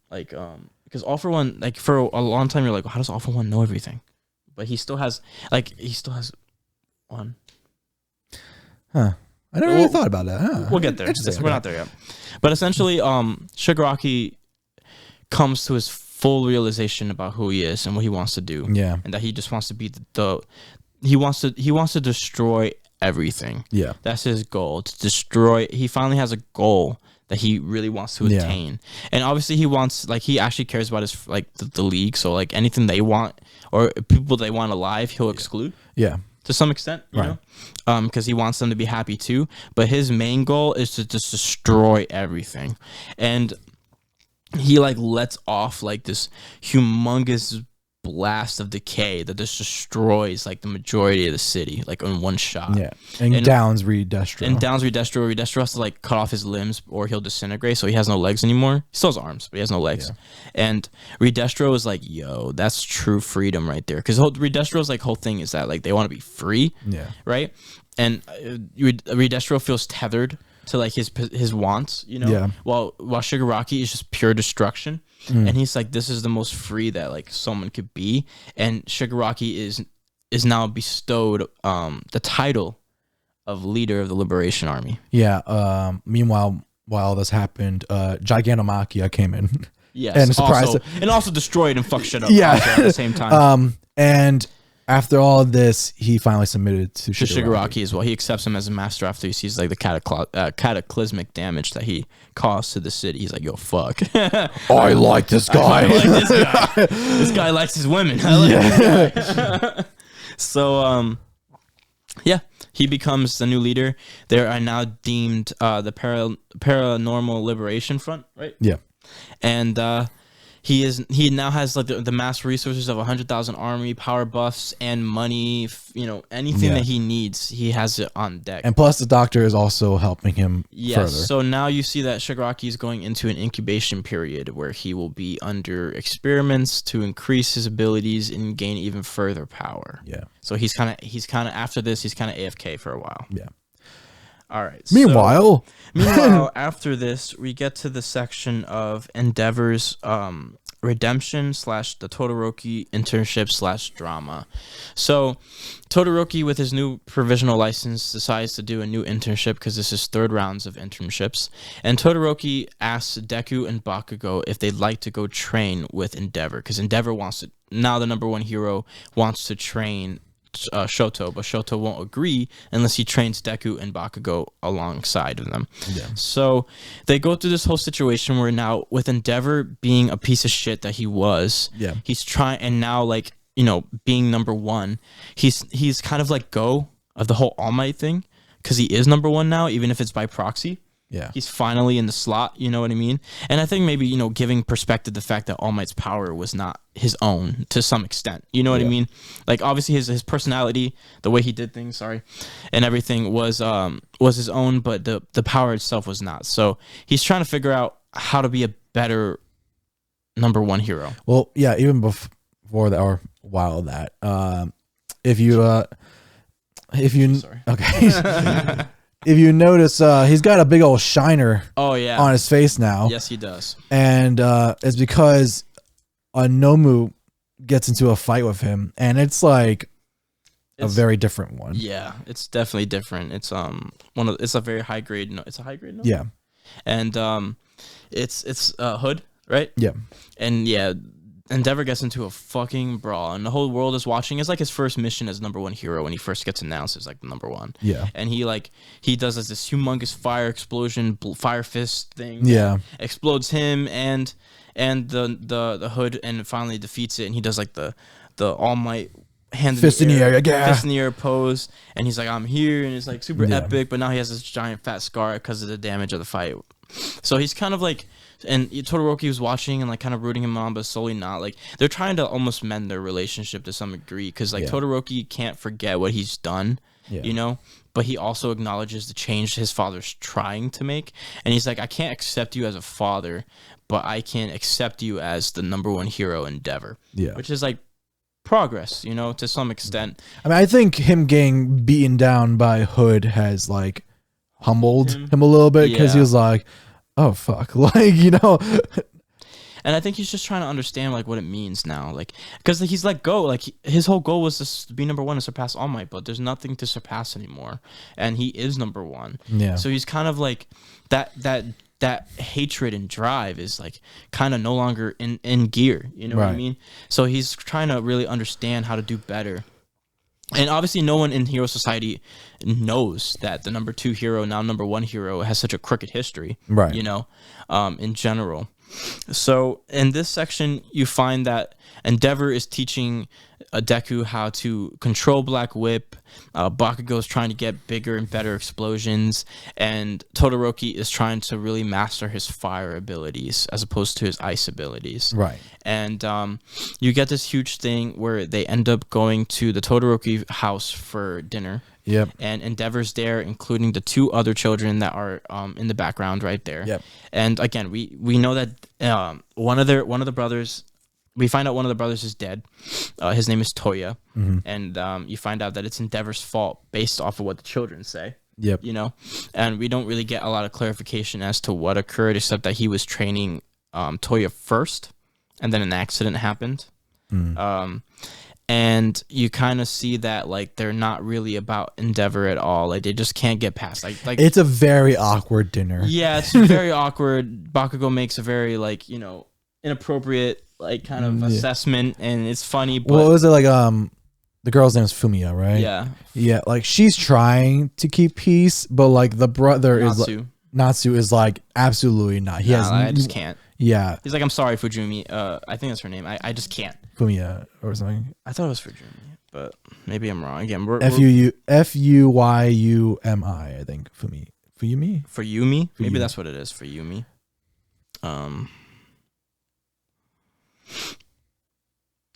because All For One, like, for a long time, you're like, well, how does All For One know everything? But he still has one. Huh. I never really thought about that. Huh. We'll get there. We're not there yet. But essentially, Shigaraki comes to his full realization about who he is and what he wants to do. Yeah. And that he just wants to be he wants to destroy everything. Yeah. That's his goal, to destroy. He finally has a goal that he really wants to attain. And obviously he actually cares about his like the league, so like anything they want or people they want alive, he'll exclude. Yeah. To some extent, you know, because he wants them to be happy too. But his main goal is to just destroy everything, and he like lets off like this humongous blast of decay that just destroys like the majority of the city, like in one shot. Yeah, and downs Destro. And downs Destro. Destro has to like cut off his limbs or he'll disintegrate, so he has no legs anymore. He still has arms, but he has no legs. Yeah. And Destro is like, yo, that's true freedom right there. Because Destro's like whole thing is that like they want to be free. Yeah. Right. And Destro feels tethered to like his wants, you know. Yeah. While Shigaraki is just pure destruction. And he's like, this is the most free that like someone could be. And Shigaraki is now bestowed the title of leader of the Liberation Army. Yeah. Meanwhile, while this happened, Gigantomachia came in. Yes. And surprised and also destroyed and fucked shit up. Yeah. At the same time. And after all of this, he finally submitted to Shigaraki as well. He accepts him as a master after he sees like the cataclysmic damage that he caused to the city. He's like, yo, fuck. I like this guy. I like this guy. This guy likes his women. I like this guy. So, yeah, he becomes the new leader. They are now deemed the Paranormal Liberation Front, right? Yeah. And he now has like the mass resources of 100,000 army, power buffs, and money. You know, anything that he needs, he has it on deck. And plus, the doctor is also helping him further. So now you see that Shigaraki is going into an incubation period where he will be under experiments to increase his abilities and gain even further power. Yeah. So he's kind of after this, he's kind of AFK for a while. Yeah. All right. Meanwhile, after this, we get to the section of Endeavor's redemption / the Todoroki internship / drama. So Todoroki, with his new provisional license, decides to do a new internship because this is third rounds of internships. And Todoroki asks Deku and Bakugo if they'd like to go train with Endeavor, because Endeavor wants to, now the number one hero wants to train Shoto, but Shoto won't agree unless he trains Deku and Bakugo alongside of them. Yeah. So they go through this whole situation where now, with Endeavor being a piece of shit that he was, he's trying, and now like, you know, being number one, he's kind of let go of the whole All Might thing because he is number one now, even if it's by proxy. Yeah. He's finally in the slot, you know what I mean? And I think maybe, you know, giving perspective the fact that All Might's power was not his own to some extent. You know what I mean? Like, obviously his personality, the way he did things, and everything was his own, but the power itself was not. So he's trying to figure out how to be a better number one hero. Well, yeah, even before that, or while that, if you Sorry. Okay. If you notice, he's got a big old shiner on his face now. Yes, he does. And it's because Nomu gets into a fight with him, and it's like a very different one. Yeah, it's definitely different. It's it's a very high grade. It's a high grade. Yeah. And it's Hood, right? Yeah. And yeah, Endeavor gets into a fucking brawl, and the whole world is watching. It's like his first mission as number one hero when he first gets announced as like the number one. Yeah. And he does this humongous fire explosion, fire fist thing. Yeah. Explodes him and the Hood, and finally defeats it. And he does like the All Might hand fist in the air, fist in the air pose, and he's like, I'm here, and it's like super epic. But now he has this giant fat scar because of the damage of the fight. So he's kind of like. And Todoroki was watching and like kind of rooting him on, but slowly not. Like, they're trying to almost mend their relationship to some degree, because like Todoroki can't forget what he's done, you know, but he also acknowledges the change his father's trying to make. And he's like, I can't accept you as a father, but I can accept you as the number one hero Endeavor. Yeah, which is like progress, you know, to some extent. I mean, I think him getting beaten down by Hood has like humbled him a little bit, because he was like, oh fuck, like, you know. And I think he's just trying to understand like what it means now, like, because he's let go. Like, his whole goal was to be number one and surpass All Might, but there's nothing to surpass anymore, and he is number one. Yeah. So he's kind of like that hatred and drive is like kind of no longer in gear. You know what I mean? So he's trying to really understand how to do better. And obviously no one in Hero Society knows that the number two hero, now number one hero, has such a crooked history, right? You know, in general. So in this section, you find that Endeavor is teaching Deku how to control Black Whip. Bakugo's trying to get bigger and better explosions, and Todoroki is trying to really master his fire abilities as opposed to his ice abilities. Right. And you get this huge thing where they end up going to the Todoroki house for dinner. Yep. And Endeavor's there, including the 2 other children that are in the background right there. Yep. And again, we know that one of the brothers. We find out one of the brothers is dead. His name is Toya, and you find out that it's Endeavor's fault based off of what the children say. Yep. You know, and we don't really get a lot of clarification as to what occurred, except that he was training Toya first, and then an accident happened. And you kind of see that like they're not really about Endeavor at all. Like they just can't get past. Like it's a very awkward dinner. Yeah, it's very awkward. Bakugo makes a very like inappropriate like kind of assessment, and it's funny. But what was it like? The girl's name is Fumiya, right? Yeah. Like she's trying to keep peace, but like the brother Natsu is like absolutely not. I just can't. Yeah. He's like, I'm sorry, Fujumi. I think that's her name. I just can't. Fumiya or something. I thought it was Fujumi, but maybe I'm wrong. Again, we're Fuyumi, I think. Fuyumi? For Yumi? Maybe that's what it is for Yumi.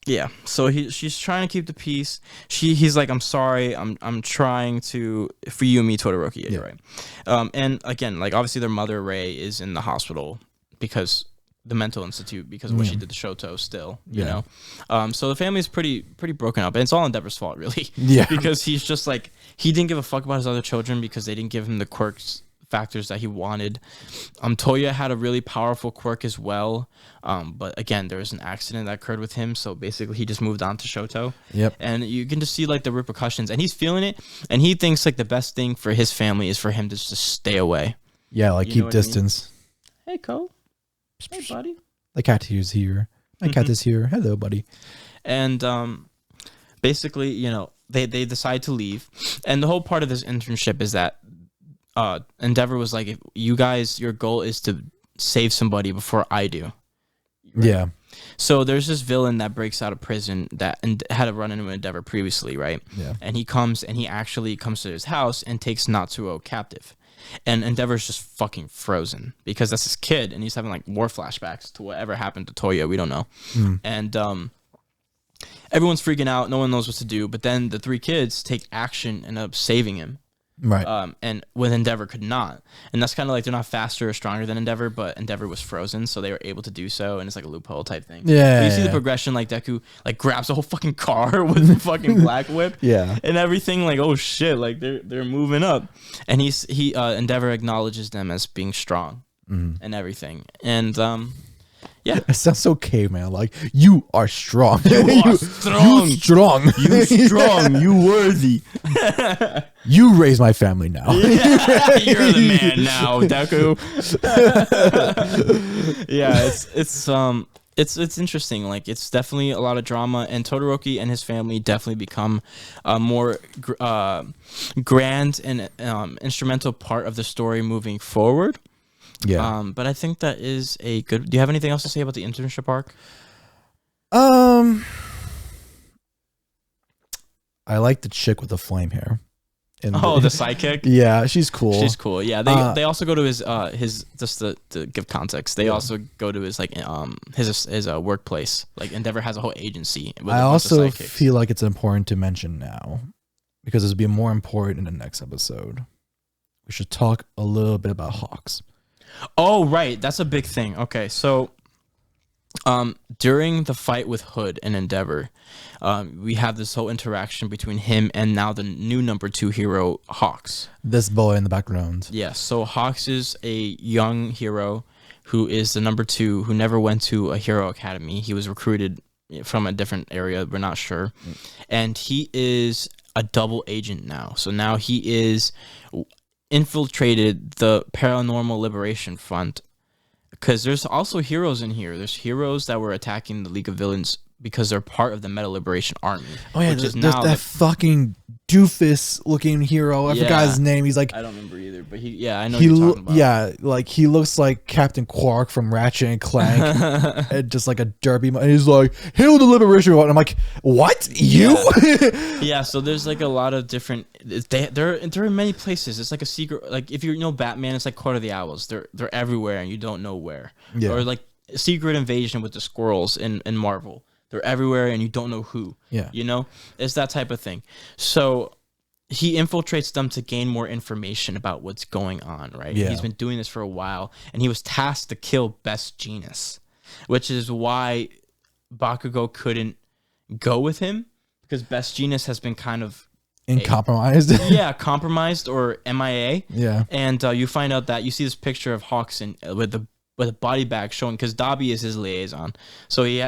Yeah. So she's trying to keep the peace. He's like, I'm sorry. I'm trying to for Yumi Todoroki. Yeah, you're right. And again, like obviously their mother Rei is in the hospital because the mental institute because of what she did to Shoto still, you know. So the family is pretty broken up, and it's all Endeavor's fault really. Yeah. Because he's just like he didn't give a fuck about his other children because they didn't give him the quirks factors that he wanted. Toya had a really powerful quirk as well, but again there was an accident that occurred with him, so basically he just moved on to Shoto. Yep. And you can just see like the repercussions, and he's feeling it, and he thinks like the best thing for his family is for him to just stay away. Yeah, like keep distance. I mean? Hey Cole. Hey buddy. The cat is here. My cat is here. Hello buddy. And basically they decide to leave, and the whole part of this internship is that Endeavor was like, if you guys, your goal is to save somebody before I do. Right? Yeah. So there's this villain that breaks out of prison that had a run into Endeavor previously, right? Yeah. And he actually comes to his house and takes Natsuo captive. And Endeavor's just fucking frozen because that's his kid, and he's having like war flashbacks to whatever happened to Toya. We don't know. And everyone's freaking out. No one knows what to do. But then the 3 kids take action and end up saving him. Right. And with Endeavor could not. And that's kind of like they're not faster or stronger than Endeavor, but Endeavor was frozen, so they were able to do so, and it's like a loophole type thing. Yeah. But you see the progression, like Deku like grabs a whole fucking car with the fucking Black Whip. Yeah. And everything, like, oh shit, like they're moving up. And Endeavor acknowledges them as being strong and everything. And yeah. It sounds so caveman. Like, you are strong. You are strong. You strong. You strong. You worthy. You raise my family now. Yeah, you're the man now, Deku. Yeah, it's interesting. Like, it's definitely a lot of drama, and Todoroki and his family definitely become a more grand and instrumental part of the story moving forward. Yeah. But I think that is a good. Do you have anything else to say about the internship arc? I like the chick with the flame hair. The sidekick. Yeah, she's cool. She's cool. Yeah, they also go to his just to give context. They also go to his like his workplace. Like Endeavor has a whole agency. With I also feel like it's important to mention now because it'll be more important in the next episode. We should talk a little bit about Hawks. Oh, right. That's a big thing. Okay, so during the fight with Hood and Endeavor, we have this whole interaction between him and now the new number 2 hero, Hawks. This boy in the background. Yeah, so Hawks is a young hero who is the number 2 who never went to a hero academy. He was recruited from a different area. We're not sure. And he is a double agent now. So now he is infiltrated the Paranormal Liberation Front, because there's also heroes in here. There's heroes that were attacking the League of Villains because they're part of the Metal Liberation Army. Oh yeah, there's that fucking doofus looking hero. I forgot his name. He's like, I don't remember either, but I know what you're talking about. Yeah, like he looks like Captain Quark from Ratchet and Clank, and just like a derpy. And he's like, "Hail the liberation!" And I'm like, "What? You?" Yeah. So there's like a lot of different. They're in many places. It's like a secret. Like if you know Batman, it's like Court of the Owls. They're everywhere, and you don't know where. Yeah. Or like Secret Invasion with the squirrels in Marvel. They're everywhere, and you don't know who. Yeah. You know, it's that type of thing. So he infiltrates them to gain more information about what's going on, right? Yeah. He's been doing this for a while, and he was tasked to kill Best Genius, which is why Bakugo couldn't go with him, because Best Genius has been kind of compromised. compromised or MIA. Yeah. And you find out that you see this picture of Hawks with a body bag showing, because Dobby is his liaison. So he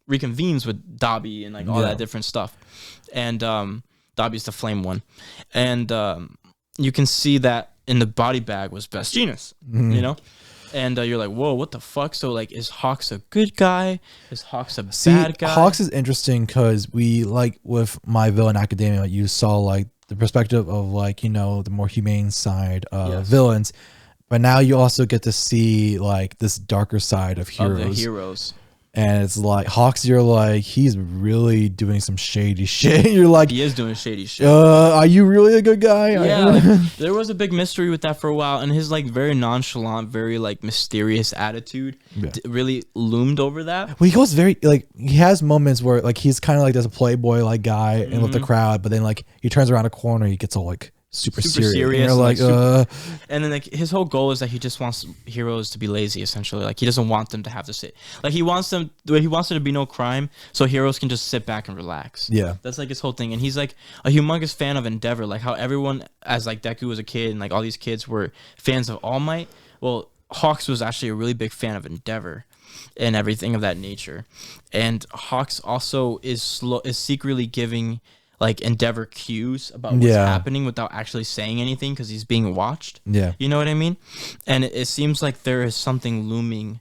reconvenes with Dobby and like all that different stuff. And Dobby's the flame one. And you can see that in the body bag was Best Genius, you know? And you're like, whoa, what the fuck? So like, is Hawks a good guy? Is Hawks a bad guy? Hawks is interesting because we, like with My Villain Academia, you saw like the perspective of like, you know, the more humane side of villains. But now you also get to see like this darker side of heroes. Of the heroes. And it's like Hawks, you're like, he's really doing some shady shit. You're like, he is doing shady shit. Are you really a good guy? Yeah, like, there was a big mystery with that for a while, and his like very nonchalant, very like mysterious attitude really loomed over that. Well, he goes very like, he has moments where like he's kind of like this playboy like guy and with the crowd, but then like he turns around a corner, he gets all like super serious. And you're like, and then like his whole goal is that he just wants heroes to be lazy, essentially. Like he doesn't want them to have to sit. Like he wants there to be no crime, so heroes can just sit back and relax. Yeah, that's like his whole thing. And he's like a humongous fan of Endeavor, like how everyone, as like Deku was a kid, and like all these kids were fans of All Might. Well, Hawks was actually a really big fan of Endeavor and everything of that nature. And Hawks also is secretly giving like Endeavor cues about what's happening without actually saying anything, because he's being watched. Yeah, you know what I mean. And it seems like there is something looming,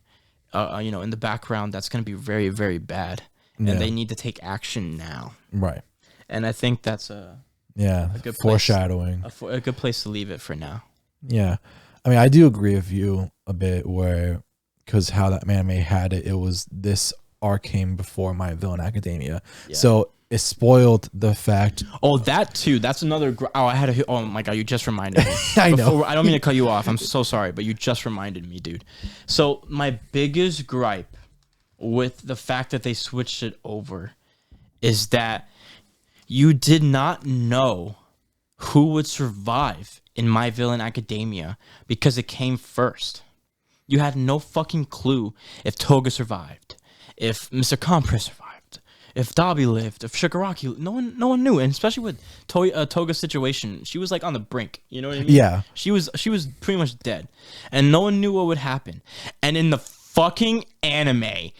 you know, in the background that's going to be very, very bad, and they need to take action now. Right. And I think that's a good foreshadowing, a good place to leave it for now. Yeah, I mean, I do agree with you a bit, where because how that anime had it, it was this arc came before My Villain Academia, so it spoiled the fact. Oh, that too. That's another. Oh my god, you just reminded me. I know. I don't mean to cut you off. I'm so sorry, but you just reminded me, dude. So my biggest gripe with the fact that they switched it over is that you did not know who would survive in My Villain Academia because it came first. You had no fucking clue if Toga survived, if Mr. Compress survived, if Dobby lived, if Shigaraki, no one knew. And especially with Toga's situation, she was like on the brink. You know what I mean? Yeah. She was pretty much dead, and no one knew what would happen. And in the fucking anime,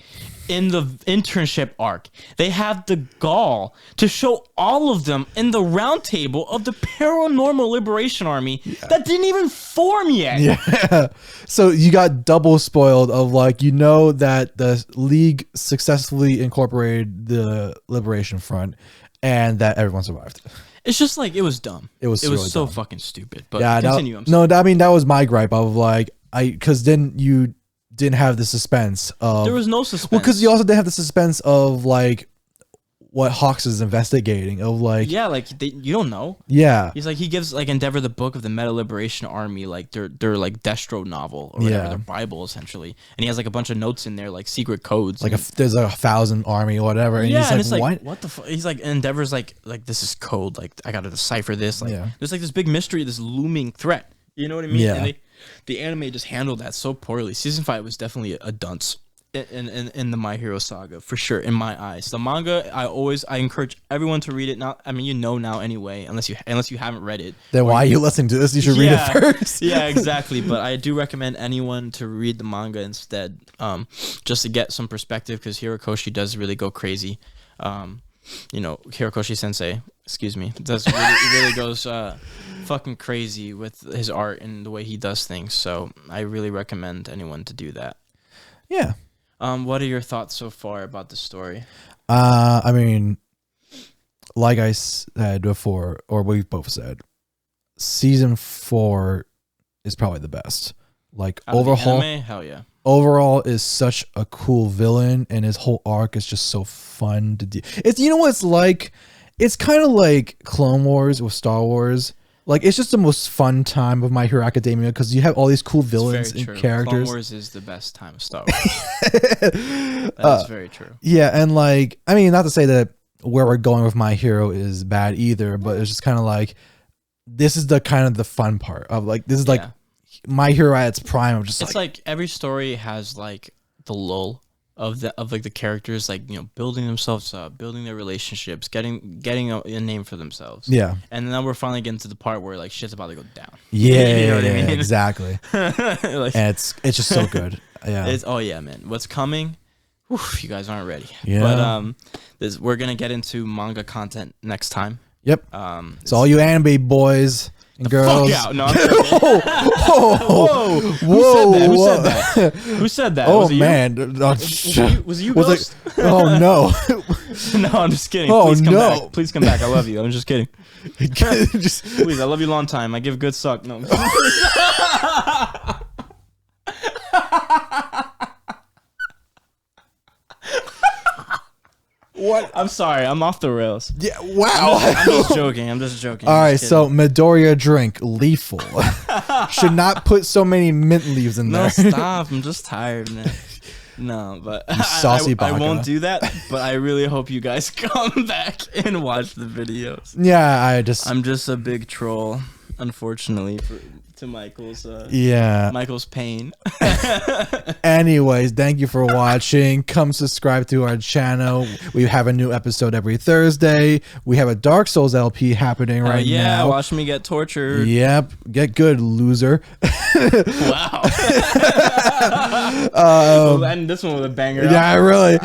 in the internship arc, they have the gall to show all of them in the round table of the Paranormal Liberation Army that didn't even form yet. Yeah. So you got double spoiled of like, you know, that the League successfully incorporated the Liberation Front and that everyone survived. It's just like, it was dumb. It was really so dumb. fucking stupid. But continue. I mean, that was my gripe of like, because then you didn't have the suspense of. There was no suspense. Well, because you also didn't have the suspense of like what Hawks is investigating of like. Yeah, like you don't know. Yeah, he's like, he gives like Endeavor the book of the Meta Liberation Army, like their like Destro novel or whatever, their Bible essentially, and he has like a bunch of notes in there, like secret codes. Like there's 1,000 army or whatever, and yeah, he's and like, it's what the fuck? He's like, Endeavor's like this is code, like I gotta decipher this. Like there's like this big mystery, this looming threat. You know what I mean? Yeah. And the anime just handled that so poorly. Season 5 was definitely a dunce in the My Hero Saga, for sure, in my eyes. The manga, I encourage everyone to read it. Now, I mean, you know now anyway, unless you haven't read it. Then why are you listening to this? You should read it first. Yeah, exactly. But I do recommend anyone to read the manga instead, just to get some perspective, because Hirokoshi does really go crazy. You know, Hirokoshi Sensei, excuse me, really goes fucking crazy with his art and the way he does things. So I really recommend anyone to do that. Yeah. What are your thoughts so far about the story? I mean, like I said before, or we both said, season 4 is probably the best. Like overhaul, anime, hell yeah. Overall is such a cool villain, and his whole arc is just so fun to do. It's, you know what it's like? It's kind of like Clone Wars with Star Wars. Like, it's just the most fun time of My Hero Academia because you have all these cool villains and characters. Clone Wars is the best time of Star Wars. That's very true. Yeah, and like, I mean, not to say that where we're going with My Hero is bad either, but it's just kind of like, this is the kind of the fun part of like, this is like My Hero at its prime. Of just it's like every story has like the lull of like the characters, like, you know, building themselves up, building their relationships, getting a name for themselves. Yeah. And then we're finally getting to the part where like shit's about to go down. Yeah, you know what I mean? Exactly. Like, and it's just so good. Yeah. Oh yeah, man. What's coming? Oof, you guys aren't ready. Yeah. But we're gonna get into manga content next time. Yep. So all you anime boys and girls. Fuck out. No, I'm joking. Whoa. Who said that? Who said that? Oh, was it man. Was it you, Ghost? Oh, no. No, I'm just kidding. Oh, Please come no. back. Please come back. I love you. I'm just kidding. Please, I love you long time. I give good suck. No. What? I'm sorry. I'm off the rails. Yeah. Wow. I'm just joking. I'm just joking. All right. So Midoriya drink lethal. Should not put so many mint leaves in there. No, stop. I'm just tired, man. No, but saucy I won't do that. But I really hope you guys come back and watch the videos. Yeah, I'm just a big troll, unfortunately, to Michael's Michael's pain. Anyways, thank you for watching. Come subscribe to our channel. We have a new episode every Thursday. We have a Dark Souls LP happening right now. Yeah, watch me get tortured. Yep, get good, loser. Wow. And this one with a banger. Yeah, really.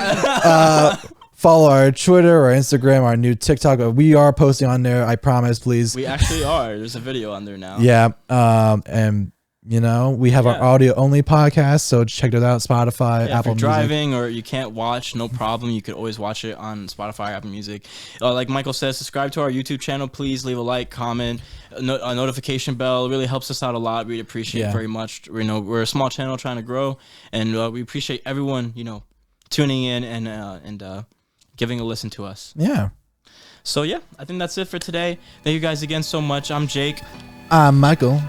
Follow our Twitter, our Instagram, our new TikTok. We are posting on there. I promise, please. We actually are. There's a video on there now. Yeah. And you know, we have our audio only podcast, so check it out. Spotify, Apple if you're driving or you can't watch, no problem. You could always watch it on Spotify, Apple Music. Like Michael says, subscribe to our YouTube channel. Please leave a like, comment, a notification bell. It really helps us out a lot. We appreciate it very much. We're a small channel trying to grow, and we appreciate everyone, tuning in and giving a listen to us. Yeah. So yeah, I think that's it for today. Thank you guys again so much. I'm Jake. I'm Michael.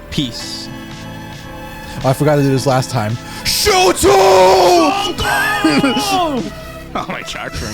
Peace. Oh, I forgot to do this last time. Shoto! Oh my chakra.